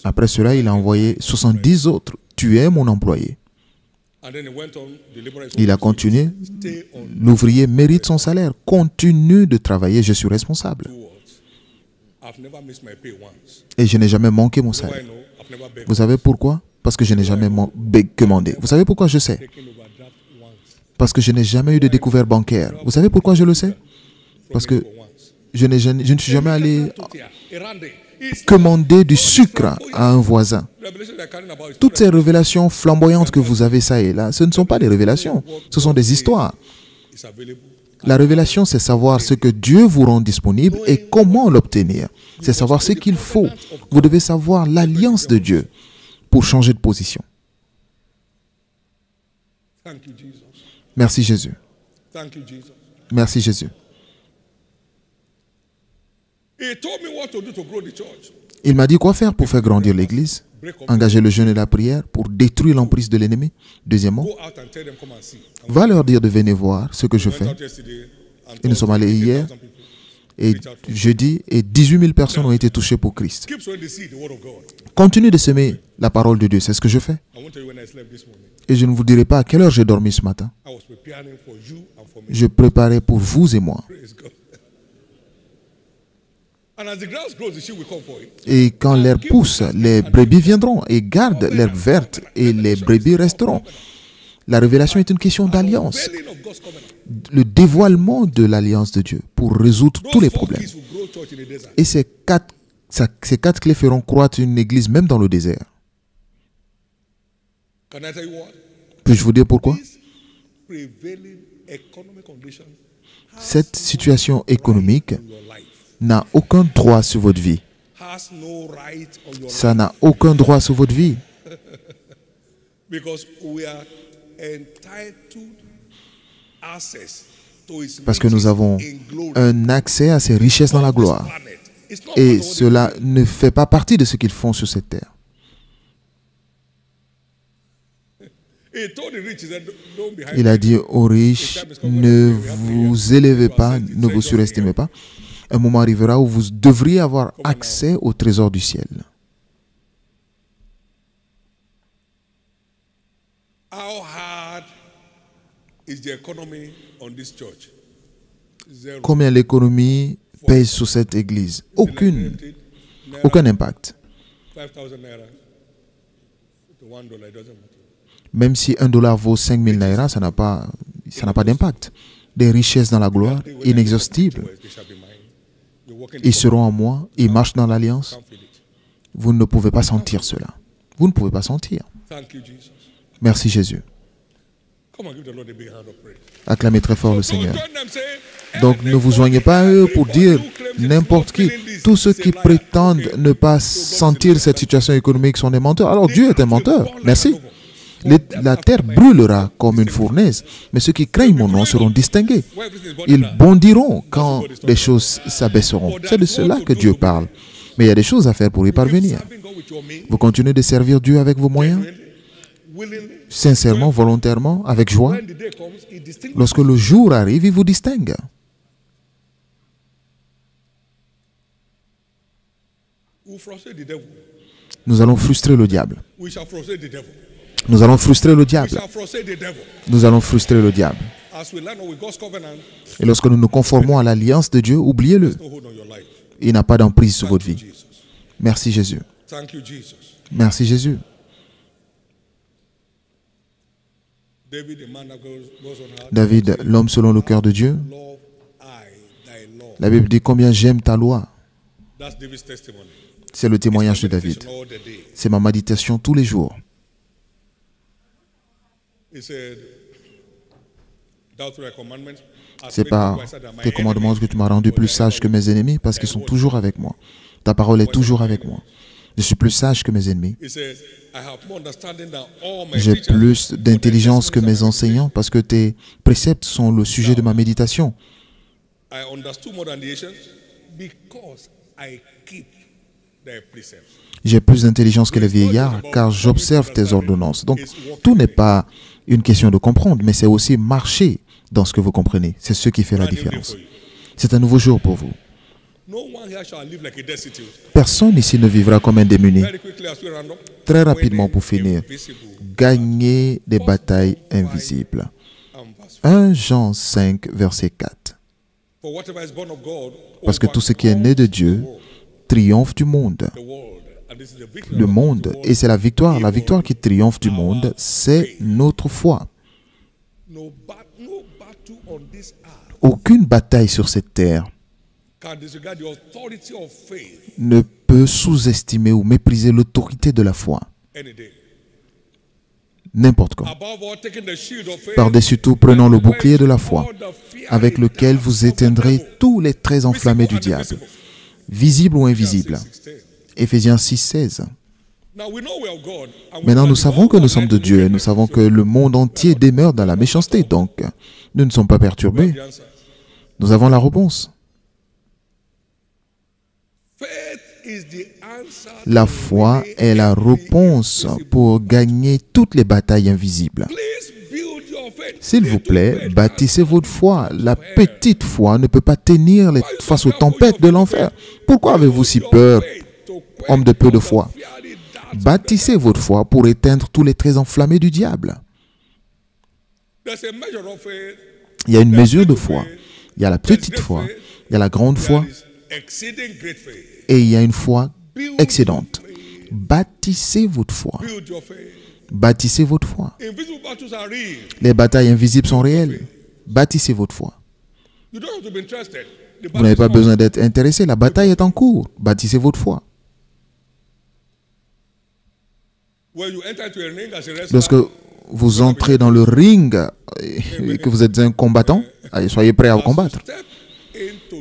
Après cela, il a envoyé 70 autres. Tu es mon employé. Il a continué. L'ouvrier mérite son salaire. Continue de travailler, je suis responsable. Et je n'ai jamais manqué mon salaire. Vous savez pourquoi? Parce que je n'ai jamais commandé. Vous savez pourquoi je sais? Parce que je n'ai jamais eu de découvert bancaire. Vous savez pourquoi je le sais? Parce que je ne suis jamais allé commander du sucre à un voisin. Toutes ces révélations flamboyantes que vous avez ça et là, ce ne sont pas des révélations, ce sont des histoires. La révélation, c'est savoir ce que Dieu vous rend disponible et comment l'obtenir. C'est savoir ce qu'il faut. Vous devez savoir l'alliance de Dieu pour changer de position. Merci Jésus. Merci Jésus. Il m'a dit quoi faire pour faire grandir l'Église. Engager le jeûne et la prière pour détruire l'emprise de l'ennemi. Deuxièmement, va leur dire de venir voir ce que je fais. Et nous sommes allés hier et jeudi et 18 000 personnes ont été touchées pour Christ. Continue de semer la parole de Dieu, c'est ce que je fais. Et je ne vous dirai pas à quelle heure j'ai dormi ce matin. Je préparais pour vous et moi. Et quand l'herbe pousse, les brebis viendront et gardent l'herbe verte et les brebis resteront. La révélation est une question d'alliance. Le dévoilement de l'alliance de Dieu pour résoudre tous les problèmes. Et ces quatre clés feront croître une église même dans le désert. Puis-je vous dire pourquoi? Cette situation économique n'a aucun droit sur votre vie. Ça n'a aucun droit sur votre vie. Parce que nous avons un accès à ces richesses dans la gloire. Et cela ne fait pas partie de ce qu'ils font sur cette terre. Il a dit aux riches, ne vous élevez pas, ne vous surestimez pas. Un moment arrivera où vous devriez avoir accès au trésor du ciel. Combien l'économie pèse sur cette église? Aucun impact. Même si $1 vaut 5 000 naira, ça n'a pas d'impact. Des richesses dans la gloire, inexhaustibles. Ils seront en moi, ils marchent dans l'alliance. Vous ne pouvez pas sentir cela. Vous ne pouvez pas sentir. Merci Jésus. Acclamez très fort le Seigneur. Donc ne vous joignez pas à eux pour dire n'importe qui. Tous ceux qui prétendent ne pas sentir cette situation économique sont des menteurs. Alors Dieu est un menteur. Merci. La terre brûlera comme une fournaise, mais ceux qui craignent mon nom seront distingués. Ils bondiront quand les choses s'abaisseront. C'est de cela que Dieu parle. Mais il y a des choses à faire pour y parvenir. Vous continuez de servir Dieu avec vos moyens, sincèrement, volontairement, avec joie. Lorsque le jour arrive, il vous distingue. Nous allons frustrer le diable. Nous allons frustrer le diable. Nous allons frustrer le diable. Et lorsque nous nous conformons à l'alliance de Dieu, oubliez-le. Il n'a pas d'emprise sur votre vie. Merci Jésus. Merci Jésus. David, l'homme selon le cœur de Dieu, la Bible dit combien j'aime ta loi. C'est le témoignage de David. C'est ma méditation tous les jours. C'est par tes commandements que tu m'as rendu plus sage que mes ennemis parce qu'ils sont toujours avec moi. Ta parole est toujours avec moi. Je suis plus sage que mes ennemis. J'ai plus d'intelligence que mes enseignants parce que tes préceptes sont le sujet de ma méditation. J'ai plus d'intelligence que les vieillards car j'observe tes ordonnances. Donc, tout n'est pas une question de comprendre, mais c'est aussi marcher dans ce que vous comprenez. C'est ce qui fait la différence. C'est un nouveau jour pour vous. Personne ici ne vivra comme un démuni. Très rapidement pour finir, gagner des batailles invisibles. 1 Jean 5, verset 4. Parce que tout ce qui est né de Dieu triomphe du monde. Le monde, et c'est la victoire qui triomphe du monde, c'est notre foi. Aucune bataille sur cette terre ne peut sous-estimer ou mépriser l'autorité de la foi. N'importe quand. Par-dessus tout, prenons le bouclier de la foi, avec lequel vous éteindrez tous les traits enflammés du diable, visibles ou invisibles. Éphésiens 6, 16. Maintenant, nous savons que nous sommes de Dieu et nous savons que le monde entier demeure dans la méchanceté. Donc, nous ne sommes pas perturbés. Nous avons la réponse. La foi est la réponse pour gagner toutes les batailles invisibles. S'il vous plaît, bâtissez votre foi. La petite foi ne peut pas tenir face aux tempêtes de l'enfer. Pourquoi avez-vous si peur, homme de peu de foi? Bâtissez votre foi pour éteindre tous les traits enflammés du diable. Il y a une mesure de foi. Il y a la petite foi, il y a la grande foi, et il y a une foi excédente. Bâtissez votre foi. Bâtissez votre foi. Les batailles invisibles sont réelles. Bâtissez votre foi. Vous n'avez pas besoin d'être intéressé. La bataille est en cours. Bâtissez votre foi. Lorsque vous entrez dans le ring et que vous êtes un combattant, soyez prêts à combattre.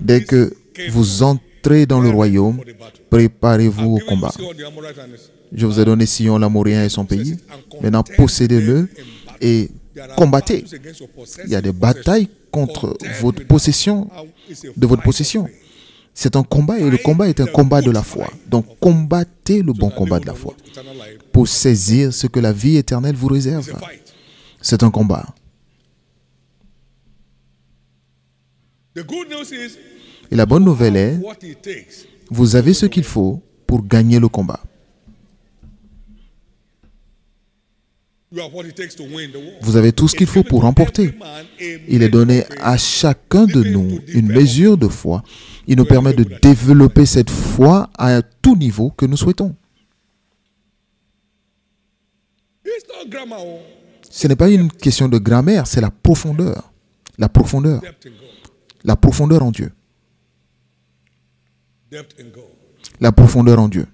Dès que vous entrez dans le royaume, préparez-vous au combat. Je vous ai donné Sion, l'Amorien et son pays. Maintenant, possédez-le et combattez. Il y a des batailles contre votre possession, de votre possession. C'est un combat et le combat est un combat de la foi. Donc, combattez le bon combat de la foi pour saisir ce que la vie éternelle vous réserve. C'est un combat. Et la bonne nouvelle est, vous avez ce qu'il faut pour gagner le combat. Vous avez tout ce qu'il faut pour remporter. Il est donné à chacun de nous une mesure de foi. Il nous permet de développer cette foi à tout niveau que nous souhaitons. Ce n'est pas une question de grammaire, c'est la profondeur. La profondeur. La profondeur en Dieu. La profondeur en Dieu.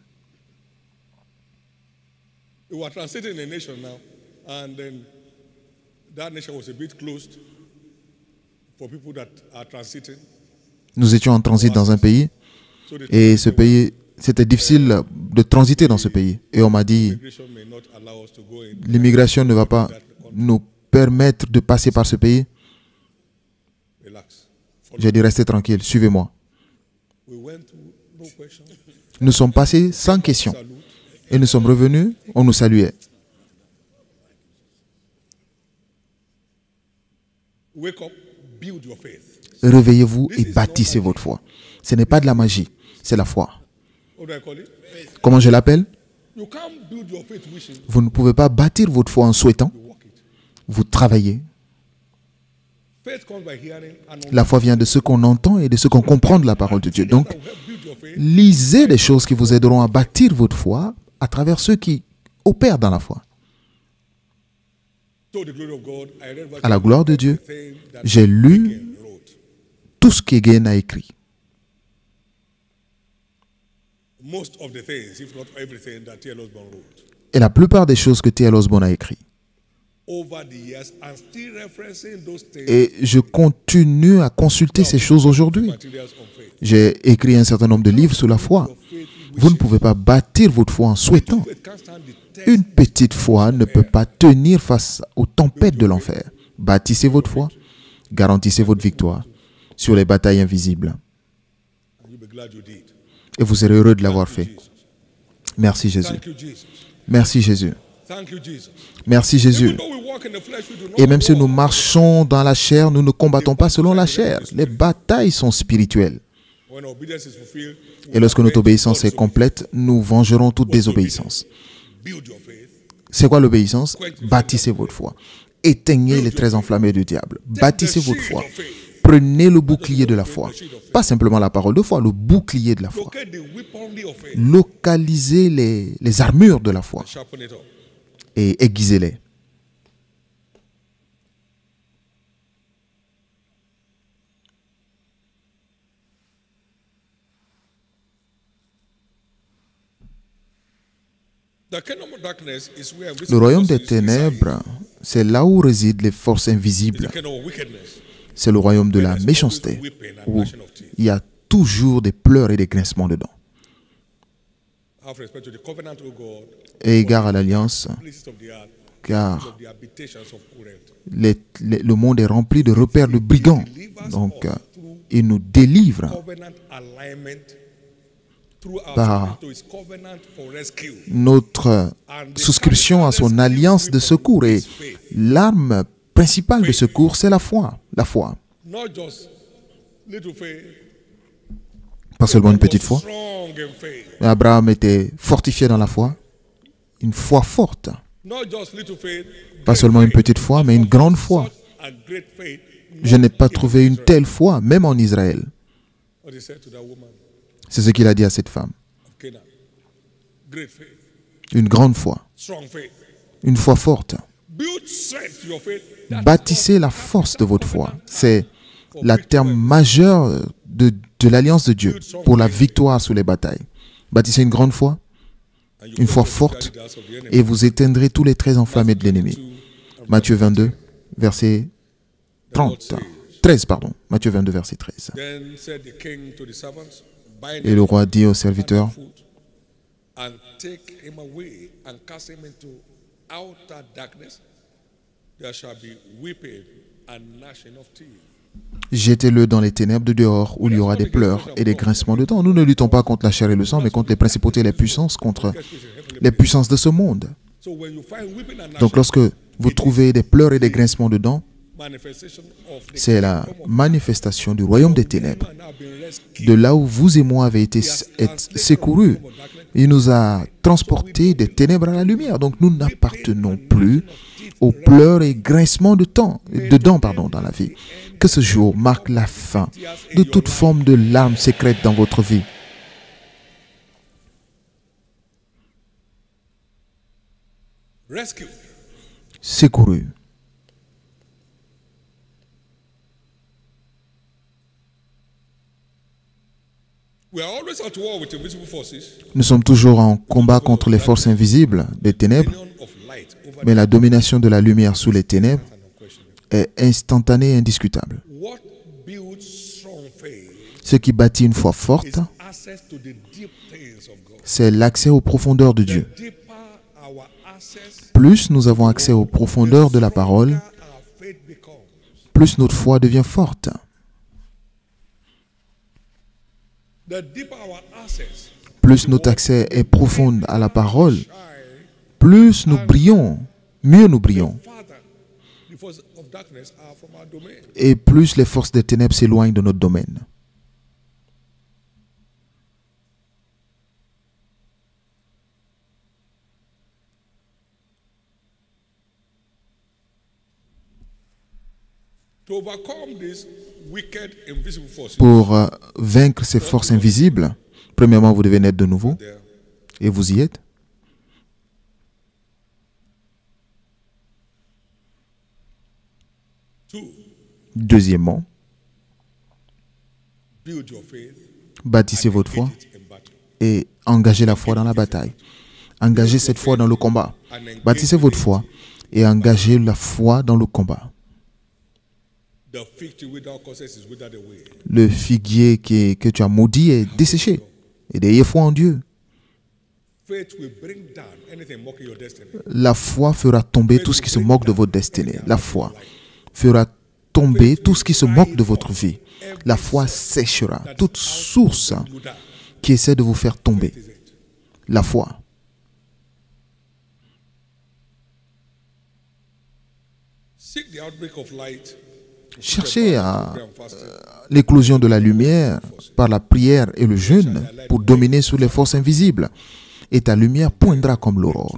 Nous étions en transit dans un pays et ce pays, c'était difficile de transiter dans ce pays. Et on m'a dit, l'immigration ne va pas nous permettre de passer par ce pays. J'ai dit, restez tranquille, suivez-moi. Nous sommes passés sans question. Et nous sommes revenus, on nous saluait. Réveillez-vous et bâtissez votre foi. Ce n'est pas de la magie, c'est la foi. Comment je l'appelle? Vous ne pouvez pas bâtir votre foi en souhaitant. Vous travaillez. La foi vient de ce qu'on entend et de ce qu'on comprend de la parole de Dieu. Donc, lisez des choses qui vous aideront à bâtir votre foi à travers ceux qui opèrent dans la foi. À la gloire de Dieu, j'ai lu tout ce qu'Hagin a écrit. Et la plupart des choses que T.L. Osborne a écrit. Et je continue à consulter ces choses aujourd'hui. J'ai écrit un certain nombre de livres sur la foi. Vous ne pouvez pas bâtir votre foi en souhaitant. Une petite foi ne peut pas tenir face aux tempêtes de l'enfer. Bâtissez votre foi, garantissez votre victoire sur les batailles invisibles. Et vous serez heureux de l'avoir fait. Merci Jésus. Merci Jésus. Merci Jésus. Et même si nous marchons dans la chair, nous ne combattons pas selon la chair. Les batailles sont spirituelles. Et lorsque notre obéissance est complète, nous vengerons toute désobéissance. C'est quoi l'obéissance? Bâtissez votre foi. Éteignez les traits enflammés du diable. Bâtissez votre foi. Prenez le bouclier de la foi. Pas simplement la parole de foi, le bouclier de la foi. Localisez les armures de la foi et aiguisez-les. Le royaume des ténèbres, c'est là où résident les forces invisibles. C'est le royaume de la méchanceté, où il y a toujours des pleurs et des grincements dedans. Et égard à l'alliance, car le monde est rempli de repères de brigands. Donc, il nous délivre par notre souscription à son alliance de secours. Et l'arme principale de secours, c'est la foi. La foi. Pas seulement une petite foi. Abraham était fortifié dans la foi. Une foi forte. Pas seulement une petite foi, mais une grande foi. Je n'ai pas trouvé une telle foi, même en Israël. C'est ce qu'il a dit à cette femme. Une grande foi. Une foi forte. Bâtissez la force de votre foi. C'est le terme majeur de l'alliance de Dieu pour la victoire sur les batailles. Bâtissez une grande foi, une foi forte, et vous éteindrez tous les traits enflammés de l'ennemi. Matthieu 22, verset 13. Matthieu 22, verset 13. Et le roi dit aux serviteurs, jetez-le dans les ténèbres de dehors, où il y aura des pleurs et des grincements de dents. Nous ne luttons pas contre la chair et le sang, mais contre les principautés et les puissances, contre les puissances de ce monde. Donc lorsque vous trouvez des pleurs et des grincements de dents, c'est la manifestation du royaume des ténèbres. De là où vous et moi avez été secourus, il nous a transportés des ténèbres à la lumière. Donc nous n'appartenons plus aux pleurs et grincements de dents dans la vie. Que ce jour marque la fin de toute forme de larmes secrètes dans votre vie. Secouru. Nous sommes toujours en combat contre les forces invisibles des ténèbres, mais la domination de la lumière sous les ténèbres est instantanée et indiscutable. Ce qui bâtit une foi forte, c'est l'accès aux profondeurs de Dieu. Plus nous avons accès aux profondeurs de la parole, plus notre foi devient forte. Plus notre accès est profond à la parole, plus nous brillons, mieux nous brillons. Et plus les forces des ténèbres s'éloignent de notre domaine. Pour vaincre ces forces invisibles, premièrement, vous devez naître de nouveau. Et vous y êtes. Deuxièmement, build your faith bâtissez votre foi in battle. et engagez la foi dans la bataille. Engagez cette foi dans le combat. Bâtissez votre foi et engagez la foi dans le combat. The fig tree without causes is withered away. Le figuier que tu as maudit est desséché. Et ayez foi en Dieu. Faith will bring down anything mocking your destiny. La foi fera tomber tout ce qui se moque de votre destinée. La foi fera tomber tout ce qui se moque de votre vie. La foi séchera toute source qui essaie de vous faire tomber. La foi. Seek the outbreak of light. Cherchez l'éclosion de la lumière par la prière et le jeûne pour dominer sur les forces invisibles. Et ta lumière poindra comme l'aurore.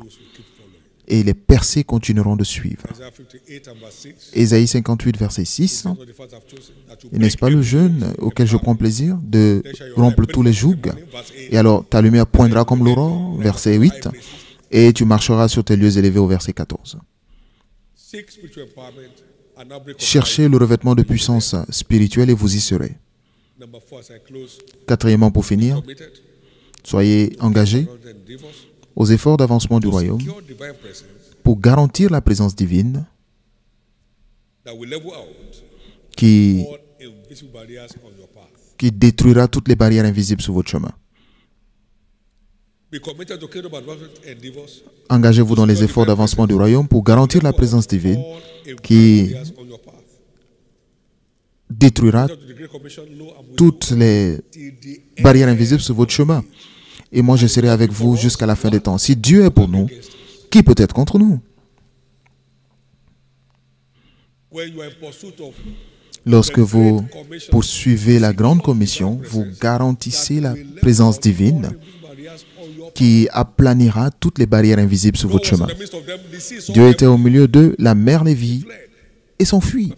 Et les percées continueront de suivre. Isaiah 58 and verse 6. Ésaïe 58, verset 6. What the fact I've chosen, that you Et n'est-ce pas le jeûne auquel je prends plaisir de rompre tous les jougs? Et alors ta lumière poindra comme l'aurore, verset 8. Et tu marcheras sur tes lieux élevés au verset 14. seek spiritual empowerment and outbreak of Cherchez le revêtement de puissance spirituelle et vous y serez. light. Number 4, as I close, Quatrièmement, pour finir, committed, soyez engagés and divorce, aux efforts d'avancement du royaume secure divine presence pour garantir la présence divine that will level out qui, all invisible barriers on your path. qui détruira toutes les barrières invisibles sur votre chemin. Be committed to kingdom advancement and divorce. Engagez-vous dans les efforts d'avancement du royaume pour garantir la présence divine All invisible qui barriers on your path. détruira To the Great Commission, lo, I'm with toutes les you till the barrières invisibles sur votre chemin. Et moi, je serai avec vous jusqu'à la fin des temps. Si Dieu est pour nous, qui peut être contre nous? when you are in pursuit of Lorsque vous poursuivez la grande commission, vous garantissez la présence divine invisible barriers on your path. qui aplanira toutes les barrières invisibles sur votre God was chemin. in the midst of them, the sea saw Dieu them, était au milieu d'eux, la mer les vit et s'enfuit.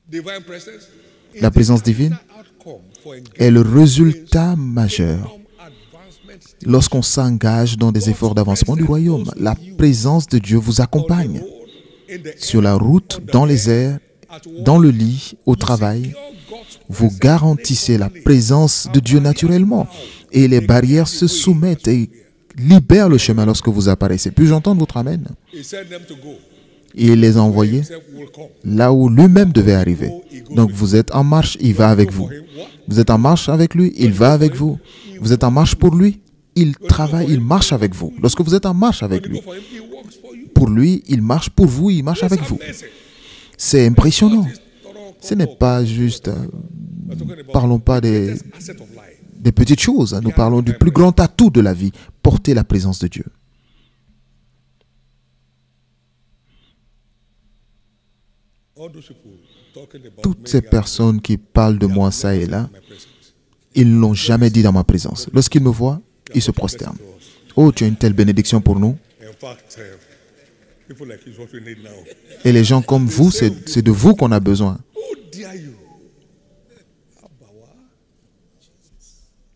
divine presence is La présence divine the outcome for est le résultat majeur kingdom advancement. lorsqu'on s'engage dans des efforts d'avancement du royaume. La présence de Dieu vous accompagne In the sur la route, dans les airs, dans le lit, au travail. Vous garantissez la présence de Dieu naturellement. Et les barrières se soumettent et libèrent le chemin lorsque vous apparaissez. Puis-je entendre votre amen? he sent them to go. Et il les a envoyés Himself will come. là où lui-même devait arriver. Donc vous êtes en marche, il va avec vous. Vous êtes en marche avec lui, il va avec vous. Vous êtes en marche pour lui, il travaille, il marche avec vous. Lorsque vous êtes en marche avec You lui, go for him, he works for you. pour lui, il marche pour vous, il marche avec vous. Amazing. C'est impressionnant. Thorough Ce n'est pas juste... We're talking about parlons pas des asset of life. petites choses. Nous parlons du plus grand atout de la vie. Porter la présence de Dieu. All those people talking about Toutes me, ces personnes qui parlent de moi ça et là, my presence. ils ne l'ont jamais dit dans ma présence. Lorsqu'ils me voient, ils se prosternent. Oh, tu as une telle bénédiction pour nous. In fact, people like you is what we need now. Et les gens comme vous, c'est de vous qu'on a besoin. Who dare you? Abawa.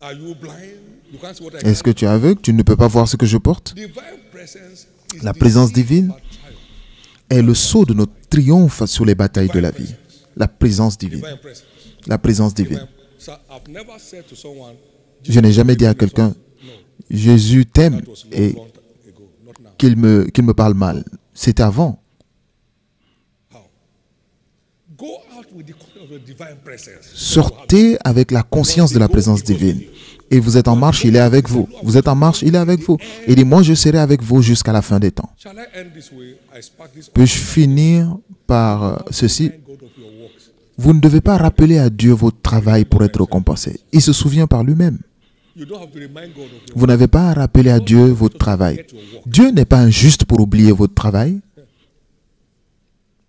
Are you blind? You can't see what I Est-ce que carry? tu es aveugle? Tu ne peux pas voir ce que je porte? Divine presence is La the présence seed divine of our triumph. est le sceau de notre triomphe sur les batailles de la vie. La présence divine. Divine presence. La présence divine. So I've never said to someone, Je n'ai jamais dit à quelqu'un, Jésus t'aime that was et long ago, not now. qu'il me parle mal. C'était avant. How? Go out with the conscience of the divine presence. Sortez avec la conscience de la présence divine. Et vous êtes en marche, il est avec vous. Vous êtes en marche, il est avec vous. Il dit, moi je serai avec vous jusqu'à la fin des temps. Shall I end this way? I spark this Puis-je finir par ceci? God of your works. Vous ne devez pas rappeler à Dieu votre travail pour être récompensé. Il se souvient par lui-même. You don't have to remind God of your Vous n'avez pas à rappeler à Dieu votre travail. Dieu n'est pas injuste pour oublier votre travail.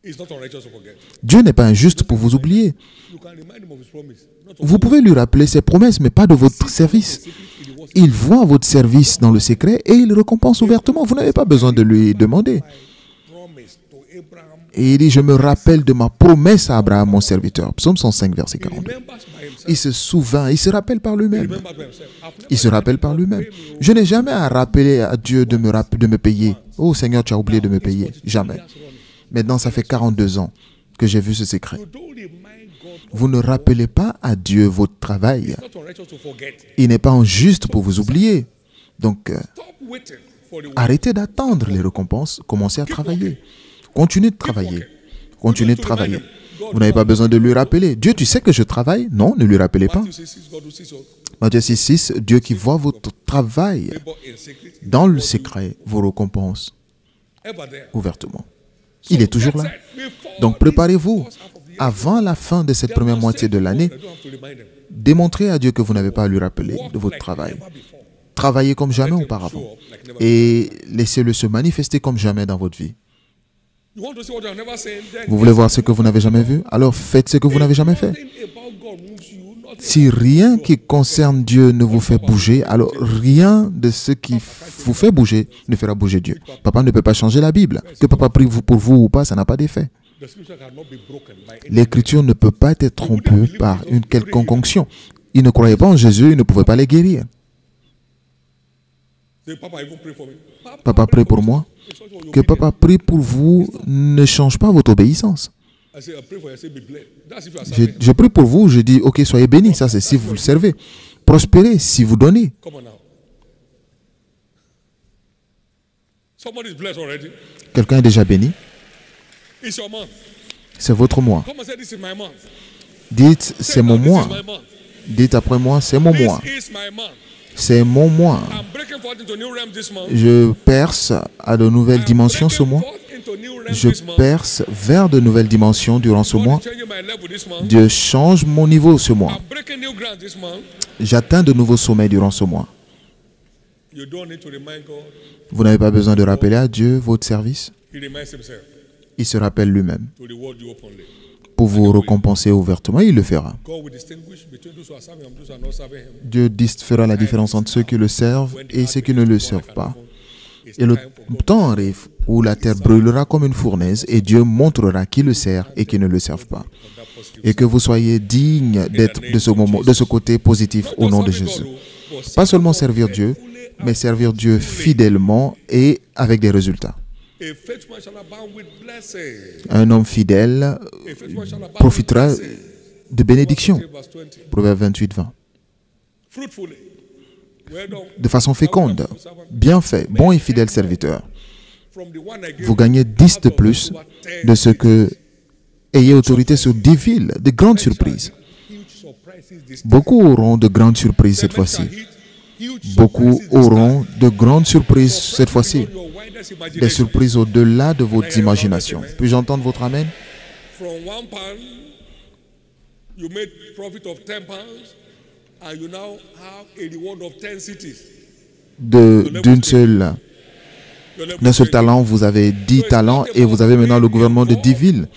It's not unrighteous to forget. Dieu n'est pas injuste pour vous oublier. You can remind him of his promise. Not of Vous pouvez lui rappeler ses promesses, mais pas de votre service. secret in the words. Il voit votre service dans le secret et il récompense ouvertement. Vous n'avez pas besoin de lui demander. Promise to Abraham. Et il dit, je me rappelle de ma promesse à Abraham, mon serviteur. Psaume 105, verset He 42. remembers by himself. Il se souvint, il se rappelle par lui-même. Remembers by himself. I've never Il se rappelle par lui-même. Je n'ai jamais à rappeler à Dieu de me payer. Oh Seigneur, tu as oublié de me payer. Jamais. Maintenant, ça fait 42 ans que j'ai vu ce secret. Vous ne rappelez pas à Dieu votre travail. Il n'est pas injuste pour vous oublier. Donc, arrêtez d'attendre les récompenses. Commencez à travailler. Continuez de travailler. Continuez de travailler. Vous n'avez pas besoin de lui rappeler. Dieu, tu sais que je travaille? Non, ne lui rappelez pas. Matthieu 6, Dieu qui voit votre travail dans le secret vous récompense ouvertement. Il est toujours là. Donc préparez-vous. Avant la fin de cette première moitié de l'année, démontrez à Dieu que vous n'avez pas à lui rappeler de votre travail. Travaillez comme jamais auparavant et laissez-le se manifester comme jamais dans votre vie. Vous voulez voir ce que vous n'avez jamais vu? Alors faites ce que vous n'avez jamais fait. Si rien qui concerne Dieu ne vous fait bouger, alors rien de ce qui vous fait bouger ne fera bouger Dieu. Papa ne peut pas changer la Bible. Que papa prie pour vous ou pas, ça n'a pas d'effet. L'Écriture ne peut pas être trompée par une quelconque onction. Ils ne croyaient pas en Jésus, ils ne pouvaient pas les guérir. Papa prie pour moi. Que papa prie pour vous ne change pas votre obéissance. Je prie pour vous, je dis, ok, soyez bénis. Ça, c'est si vous le servez. Prospérez si vous donnez. Quelqu'un est déjà béni. C'est votre mois. Dites, c'est mon mois. Dites après moi, c'est mon mois. C'est mon mois. Je perce à de nouvelles dimensions ce mois. Je perce vers de nouvelles dimensions durant ce mois. Dieu change mon niveau ce mois. J'atteins de nouveaux sommets durant ce mois. Vous n'avez pas besoin de rappeler à Dieu votre service. Il se rappelle lui-même. Pour vous récompenser ouvertement, il le fera. Dieu fera la différence entre ceux qui le servent et ceux qui ne le servent pas. Et le temps arrive où la terre brûlera comme une fournaise et Dieu montrera qui le sert et qui ne le servent pas. Et que vous soyez dignes d'être de ce côté positif au nom de Jésus. Pas seulement servir Dieu, mais servir Dieu fidèlement et avec des résultats. Un homme fidèle profitera de bénédictions. Proverbe 28, 20. De façon féconde, bien fait, bon et fidèle serviteur. Vous gagnez 10 de plus de ce que ayez autorité sur 10 villes, de grandes surprises. Beaucoup auront de grandes surprises cette fois-ci. Beaucoup auront de grandes surprises cette fois-ci. Des surprises au-delà de votre imagination. Puis-je entendre votre amen? D'un seul talent, vous avez 10 talents et vous avez maintenant le gouvernement de 10 villes.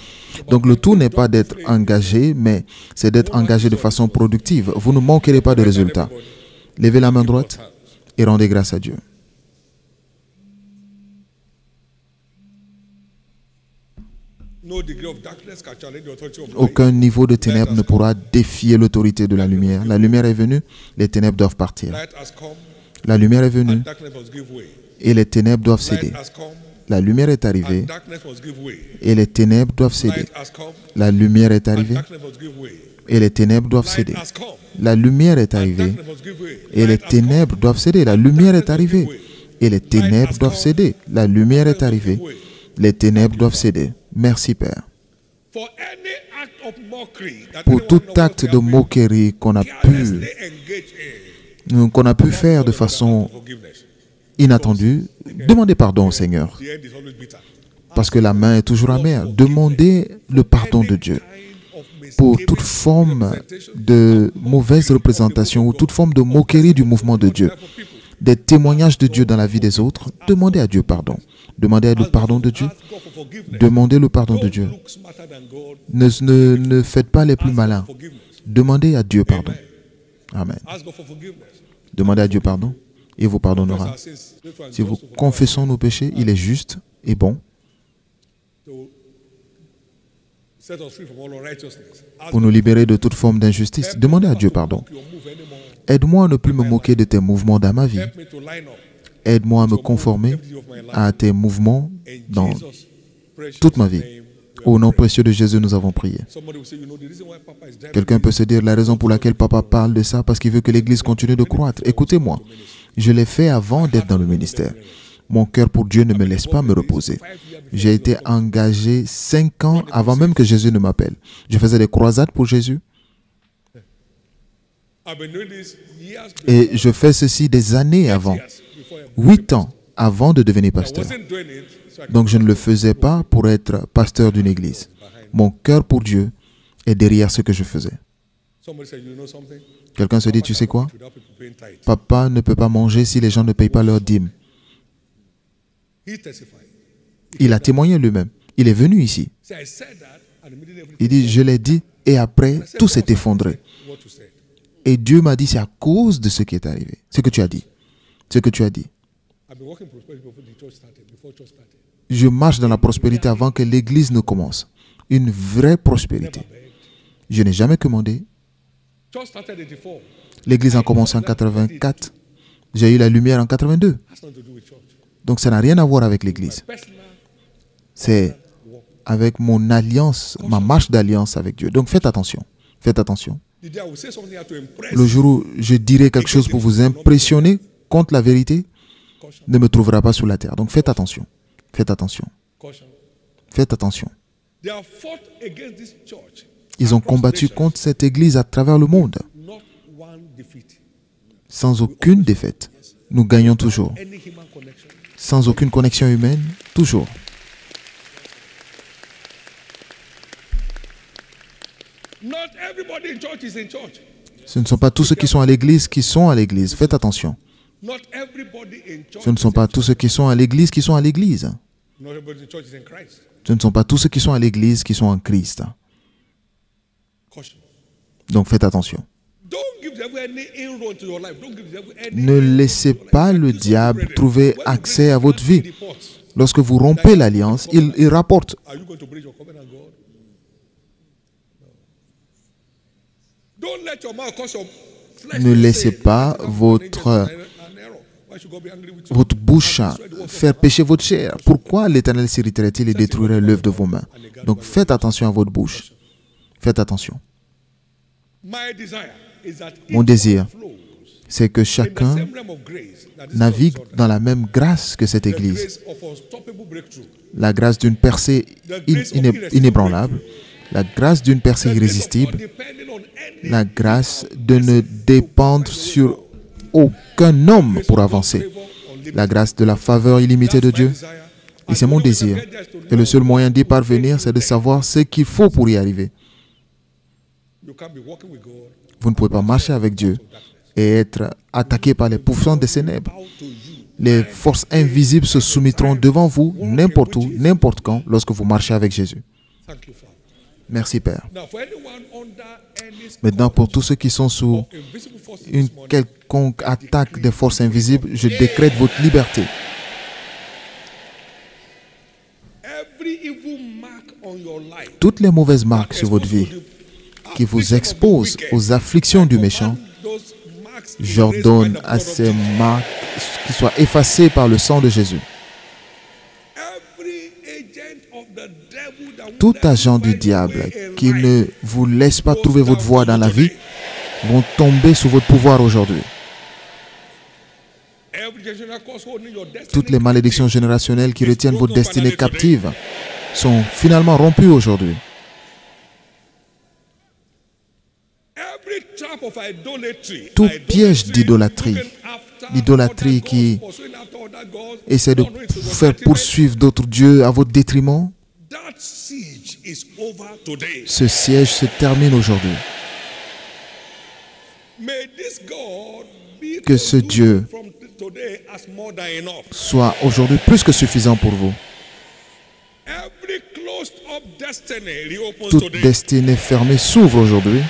Donc le tout n'est pas d'être engagé, mais c'est d'être engagé de façon productive. Vous ne manquerez pas de résultats. Levez la main droite et rendez grâce à Dieu. Aucun niveau de ténèbres ne pourra défier l'autorité de la lumière. La lumière est venue, les ténèbres doivent partir. La lumière est venue et les ténèbres doivent céder. La lumière est arrivée et les ténèbres doivent céder. La lumière est arrivée et les ténèbres doivent céder. La lumière est arrivée et les ténèbres doivent céder. La lumière est arrivée et les ténèbres doivent céder. La lumière est arrivée. Les ténèbres doivent céder. Merci, Père. Pour tout acte de moquerie qu'on a pu faire de façon inattendue, demandez pardon au Seigneur. Parce que la main est toujours amère. Demandez le pardon de Dieu. Pour toute forme de mauvaise représentation ou toute forme de moquerie du mouvement de Dieu, des témoignages de Dieu dans la vie des autres, demandez à Dieu pardon. Demandez le pardon de Dieu. Demandez le pardon de Dieu. Ne faites pas les plus malins. Demandez à Dieu pardon. Amen. Demandez à Dieu pardon. Il vous pardonnera. Si vous confessons nos péchés, il est juste et bon pour nous libérer de toute forme d'injustice. Demandez à Dieu pardon. Aide-moi à ne plus me moquer de tes mouvements dans ma vie. Aide-moi à me conformer à tes mouvements toute ma vie. Au nom précieux de Jésus, nous avons prié. Quelqu'un peut se dire, la raison pour laquelle papa parle de ça, parce qu'il veut que l'Église continue de croître. Écoutez-moi, je l'ai fait avant d'être dans le ministère. Mon cœur pour Dieu ne me laisse pas me reposer. J'ai été engagé 5 ans avant même que Jésus ne m'appelle. Je faisais des croisades pour Jésus. Et je fais ceci des années avant. 8 ans avant de devenir pasteur. Donc je ne le faisais pas pour être pasteur d'une église. Mon cœur pour Dieu est derrière ce que je faisais. Quelqu'un se dit, tu sais quoi? Papa ne peut pas manger si les gens ne payent pas leur dîme. Il a témoigné lui-même. Il est venu ici. Il dit, je l'ai dit, et après, tout s'est effondré. Et Dieu m'a dit, c'est à cause de ce qui est arrivé. Ce que tu as dit. Ce que tu as dit. Je marche dans la prospérité avant que l'Église ne commence. Une vraie prospérité. Je n'ai jamais commandé. L'Église a commencé en 84. J'ai eu la lumière en 82. Donc ça n'a rien à voir avec l'Église. C'est avec mon alliance, ma marche d'alliance avec Dieu. Donc faites attention. Faites attention. Le jour où je dirai quelque chose pour vous impressionner contre la vérité, ne me trouvera pas sur la terre. Donc faites attention. Faites attention. Faites attention. Ils ont combattu contre cette église à travers le monde. Sans aucune défaite. Nous gagnons toujours. Sans aucune connexion humaine, toujours. Ce ne sont pas tous ceux qui sont à l'église qui sont à l'église. Faites attention. Ce ne sont pas tous ceux qui sont à l'église qui sont à l'église. Ce ne sont pas tous ceux qui sont à l'église qui sont en Christ. Donc faites attention. Ne laissez pas le diable trouver accès à votre vie. Lorsque vous rompez l'alliance, il rapporte. Ne laissez pas votre bouche faire pécher votre chair. Pourquoi l'Éternel s'irriterait-il et détruirait l'œuvre de vos mains? Donc faites attention à votre bouche. Faites attention. Mon désir, c'est que chacun navigue dans la même grâce que cette Église. La grâce d'une percée inébranlable, la grâce d'une percée irrésistible, la grâce de ne dépendre sur aucun homme pour avancer, la grâce de la faveur illimitée de Dieu. Et c'est mon désir. Et le seul moyen d'y parvenir, c'est de savoir ce qu'il faut pour y arriver. Vous ne pouvez pas marcher avec Dieu et être attaqué par les puissances des ténèbres. Les forces invisibles se soumettront devant vous, n'importe où, n'importe quand, lorsque vous marchez avec Jésus. Merci, Père. Maintenant, pour tous ceux qui sont sous une quelconque attaque des forces invisibles, je décrète votre liberté. Toutes les mauvaises marques sur votre vie qui vous exposent aux afflictions du méchant, j'ordonne à ces marques qui soient effacées par le sang de Jésus. Tout agent du diable qui ne vous laisse pas trouver votre voie dans la vie vont tomber sous votre pouvoir aujourd'hui. Toutes les malédictions générationnelles qui retiennent votre destinée captive sont finalement rompues aujourd'hui. Tout piège d'idolâtrie, l'idolâtrie qui essaie de vous faire poursuivre d'autres dieux à votre détriment, ce siège se termine aujourd'hui. Que ce Dieu soit aujourd'hui plus que suffisant pour vous. Toute destinée fermée s'ouvre aujourd'hui.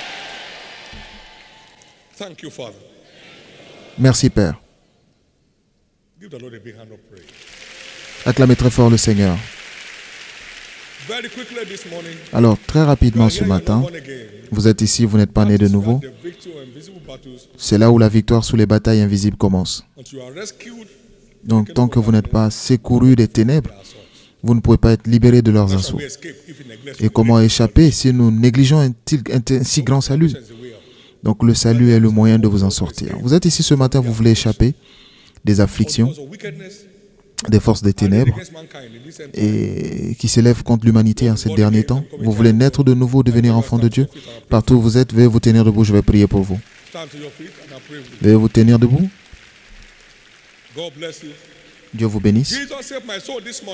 Merci, Père. Acclamez très fort le Seigneur. Alors, très rapidement ce matin, vous êtes ici, vous n'êtes pas né de nouveau. C'est là où la victoire sous les batailles invisibles commence. Donc, tant que vous n'êtes pas secouru des ténèbres, vous ne pouvez pas être libérés de leurs assauts. Et comment échapper si nous négligeons un si grand salut? Donc le salut est le moyen de vous en sortir. Vous êtes ici ce matin, vous voulez échapper des afflictions, des forces des ténèbres et qui s'élèvent contre l'humanité en ces derniers temps. Vous voulez naître de nouveau, devenir enfant de Dieu. Partout où vous êtes, veuillez vous tenir debout, je vais prier pour vous. Veuillez vous tenir debout. Dieu vous bénisse.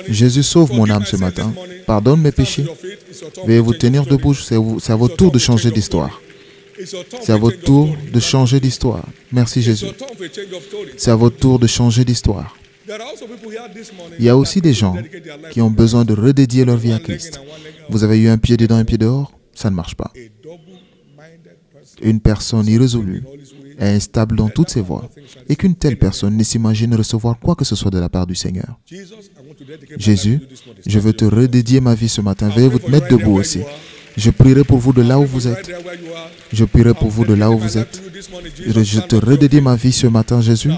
Jésus sauve mon âme ce matin. Pardonne mes péchés. Veuillez vous tenir debout, c'est à votre tour de changer d'histoire. C'est à votre tour de changer d'histoire. Merci Jésus. C'est à votre tour de changer d'histoire. Il y a aussi des gens qui ont besoin de redédier leur vie à Christ. Vous avez eu un pied dedans, un pied dehors, ça ne marche pas. Une personne irrésolue est instable dans toutes ses voies et qu'une telle personne ne s'imagine recevoir quoi que ce soit de la part du Seigneur. Jésus, je veux te redédier ma vie ce matin. Veuillez vous mettre debout aussi. Je prierai pour vous de là où vous êtes. Je prierai pour vous de là où vous êtes. Je te redédie ma vie ce matin, Jésus.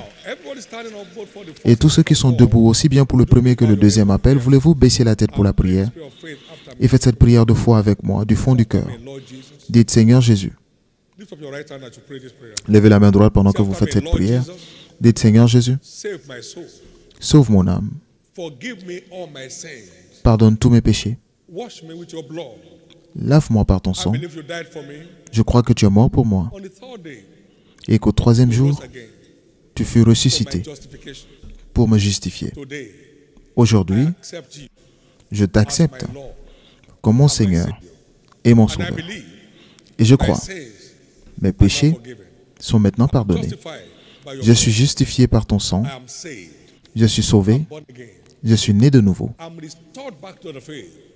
Et tous ceux qui sont debout, aussi bien pour le premier que le deuxième appel, voulez-vous baisser la tête pour la prière? Et faites cette prière de foi avec moi, du fond du cœur. Dites, Seigneur Jésus. Levez la main droite pendant que vous faites cette prière. Dites, Seigneur Jésus, sauve mon âme. Pardonne tous mes péchés. Lave-moi par ton sang. Je crois que tu es mort pour moi. Et qu'au troisième jour, tu fus ressuscité pour me justifier. Aujourd'hui, je t'accepte comme mon Seigneur et mon Sauveur. Et je crois, mes péchés sont maintenant pardonnés. Je suis justifié par ton sang. Je suis sauvé. Je suis né de nouveau.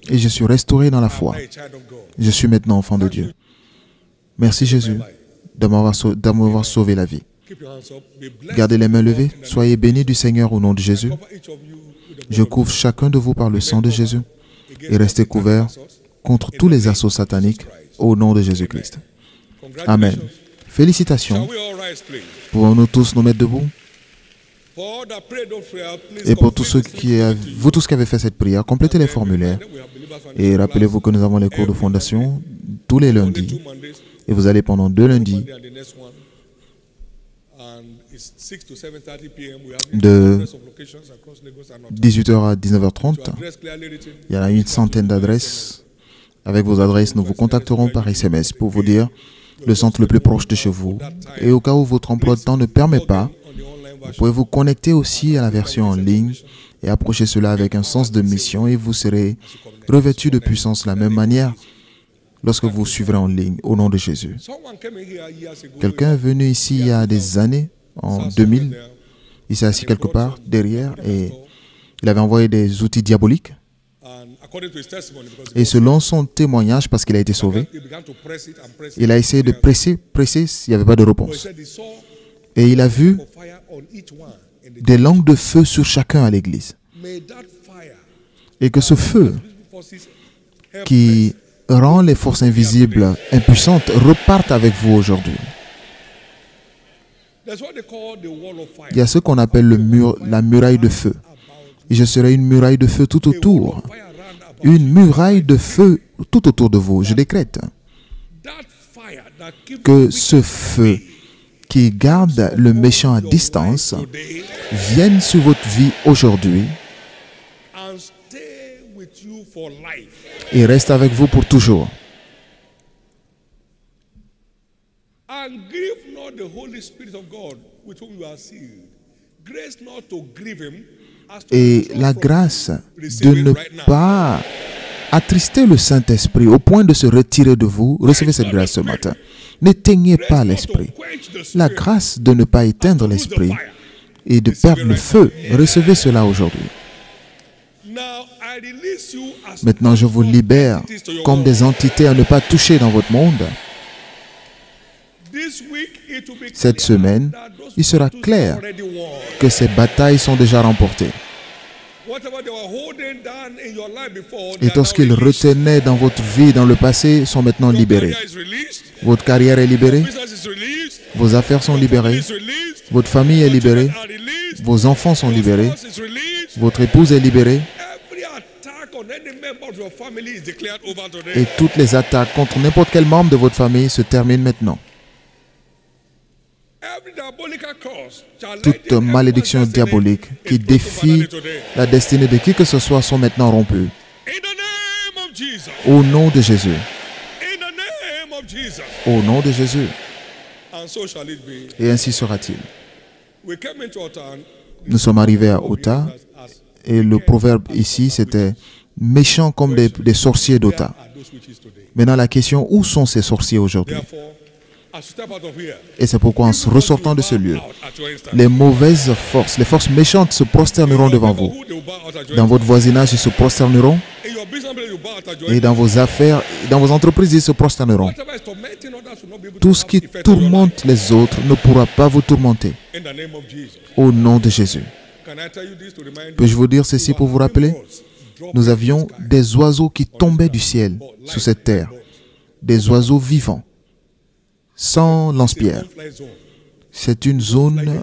Et je suis restauré dans la foi. Je suis maintenant enfant de Dieu. Merci Jésus de m'avoir sauvé la vie. Gardez les mains levées. Soyez bénis du Seigneur au nom de Jésus. Je couvre chacun de vous par le sang de Jésus et restez couverts contre tous les assauts sataniques au nom de Jésus-Christ. Amen. Félicitations. Pouvons-nous tous nous mettre debout? Et pour tous ceux vous tous qui avez fait cette prière, complétez les formulaires. Et rappelez-vous que nous avons les cours de fondation tous les lundis. Et vous allez pendant 2 lundis de 18h à 19h30. Il y a une centaine d'adresses. Avec vos adresses, nous vous contacterons par SMS pour vous dire le centre le plus proche de chez vous. Et au cas où votre emploi de temps ne permet pas, vous pouvez vous connecter aussi à la version en ligne et approcher cela avec un sens de mission et vous serez revêtu de puissance de la même manière lorsque vous suivrez en ligne au nom de Jésus. Quelqu'un est venu ici il y a des années, en 2000, il s'est assis quelque part derrière et il avait envoyé des outils diaboliques. Et selon son témoignage, parce qu'il a été sauvé, il a essayé de presser, il n'y avait pas de réponse. Et il a vu des langues de feu sur chacun à l'église. Et que ce feu qui rend les forces invisibles impuissantes reparte avec vous aujourd'hui. Il y a ce qu'on appelle la muraille de feu. Et je serai une muraille de feu tout autour. Une muraille de feu tout autour de vous. Je décrète que ce feu qui garde le méchant à distance vienne sur votre vie aujourd'hui et reste avec vous pour toujours. Et la grâce de ne pas attrister le Saint-Esprit au point de se retirer de vous, recevez cette grâce ce matin. N'éteignez pas l'Esprit. La grâce de ne pas éteindre l'Esprit et de perdre le feu, recevez cela aujourd'hui. Maintenant, je vous libère comme des entités à ne pas toucher dans votre monde. Cette semaine, il sera clair que ces batailles sont déjà remportées. Et tout ce qu'ils retenaient dans votre vie, dans le passé, sont maintenant libérés. Votre carrière est libérée. Vos affaires sont libérées. Votre famille est libérée. Vos enfants sont libérés. Votre épouse est libérée. Et toutes les attaques contre n'importe quel membre de votre famille se terminent maintenant. Toute malédiction diabolique qui défie la destinée de qui que ce soit sont maintenant rompues. Au nom de Jésus. Au nom de Jésus. Et ainsi sera-t-il. Nous sommes arrivés à Ota et le proverbe ici c'était méchants comme des sorciers d'Ota. Maintenant la question, où sont ces sorciers aujourd'hui? Et c'est pourquoi en ressortant de ce lieu, les mauvaises forces, les forces méchantes se prosterneront devant vous. Dans votre voisinage, ils se prosterneront. Et dans vos affaires, dans vos entreprises, ils se prosterneront. Tout ce qui tourmente les autres ne pourra pas vous tourmenter. Au nom de Jésus. Peux-je vous dire ceci pour vous rappeler? Nous avions des oiseaux qui tombaient du ciel sur cette terre. Des oiseaux vivants. Sans lance-pierre. C'est une zone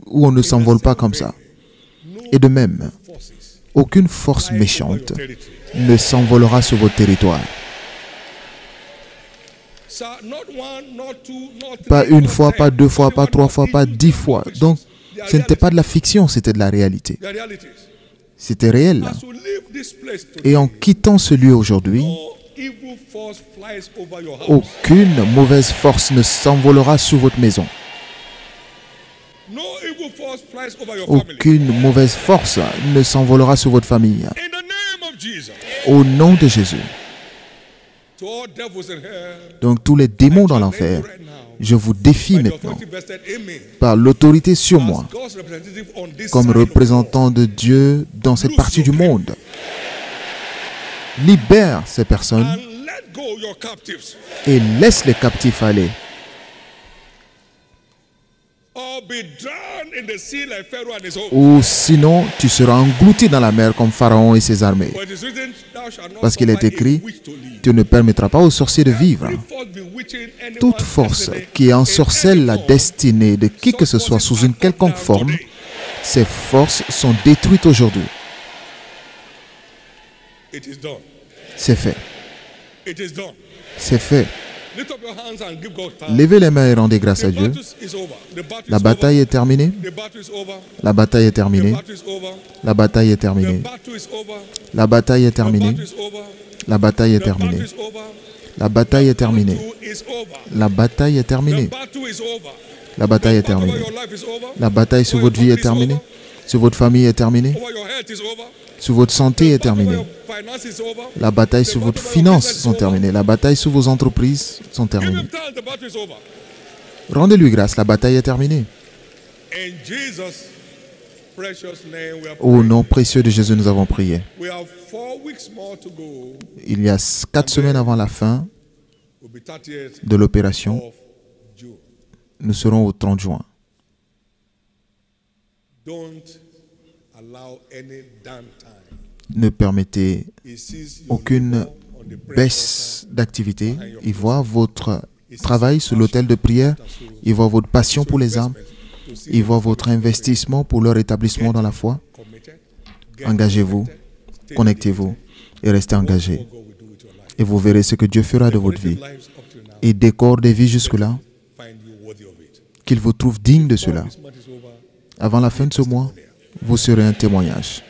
où on ne s'envole pas comme ça. Et de même, aucune force méchante ne s'envolera sur votre territoire. Pas une fois, pas deux fois, pas trois fois, pas 10 fois. Donc, ce n'était pas de la fiction, c'était de la réalité. C'était réel. Et en quittant ce lieu aujourd'hui, aucune mauvaise force ne s'envolera sur votre maison. Aucune mauvaise force ne s'envolera sur votre famille. Au nom de Jésus. Donc tous les démons dans l'enfer, je vous défie maintenant par l'autorité sur moi, comme représentant de Dieu dans cette partie du monde. Libère ces personnes et laisse les captifs aller. Ou sinon, tu seras englouti dans la mer comme Pharaon et ses armées. Parce qu'il est écrit, tu ne permettras pas aux sorciers de vivre. Toute force qui ensorcelle la destinée de qui que ce soit sous une quelconque forme, ces forces sont détruites aujourd'hui. C'est fait. C'est fait. Levez les mains et rendez grâce à Dieu. La bataille est terminée. La bataille est terminée. La bataille est terminée. La bataille est terminée. La bataille est terminée. La bataille est terminée. La bataille est terminée. La bataille est terminée. La bataille sur votre vie est terminée. Sur votre famille est terminée. Sur votre santé est terminée. La bataille sur votre finance sont terminées. La bataille sur vos entreprises sont terminées. Rendez-lui grâce, la bataille est terminée. Au nom précieux de Jésus, nous avons prié. Il y a 4 semaines avant la fin de l'opération. Nous serons au 30 juin. Ne permettez aucune baisse d'activité. Il voit votre travail sur l'autel de prière. Il voit votre passion pour les âmes. Il voit votre investissement pour leur établissement dans la foi. Engagez-vous, connectez-vous et restez engagés. Et vous verrez ce que Dieu fera de votre vie. Et décore des vies jusque-là, qu'il vous trouve digne de cela. Avant la fin de ce mois, vous serez un témoignage.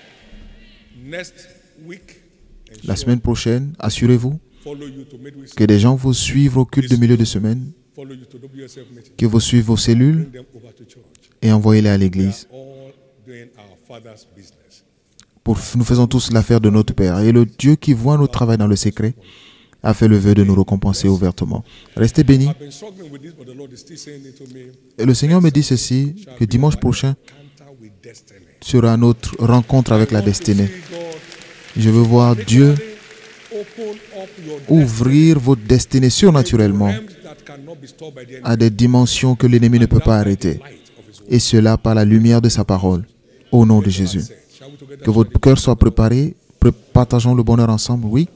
La semaine prochaine, assurez-vous que des gens vous suivent au culte de milieu de semaine, que vous suivent vos cellules et envoyez-les à l'église. Nous faisons tous l'affaire de notre Père. Et le Dieu qui voit notre travail dans le secret a fait le vœu de nous récompenser ouvertement. Restez bénis. Et le Seigneur me dit ceci, que dimanche prochain sera notre rencontre avec la destinée. Je veux voir Dieu ouvrir votre destinée surnaturellement à des dimensions que l'ennemi ne peut pas arrêter. Et cela par la lumière de sa parole. Au nom de Jésus. Que votre cœur soit préparé. Partageons le bonheur ensemble, oui.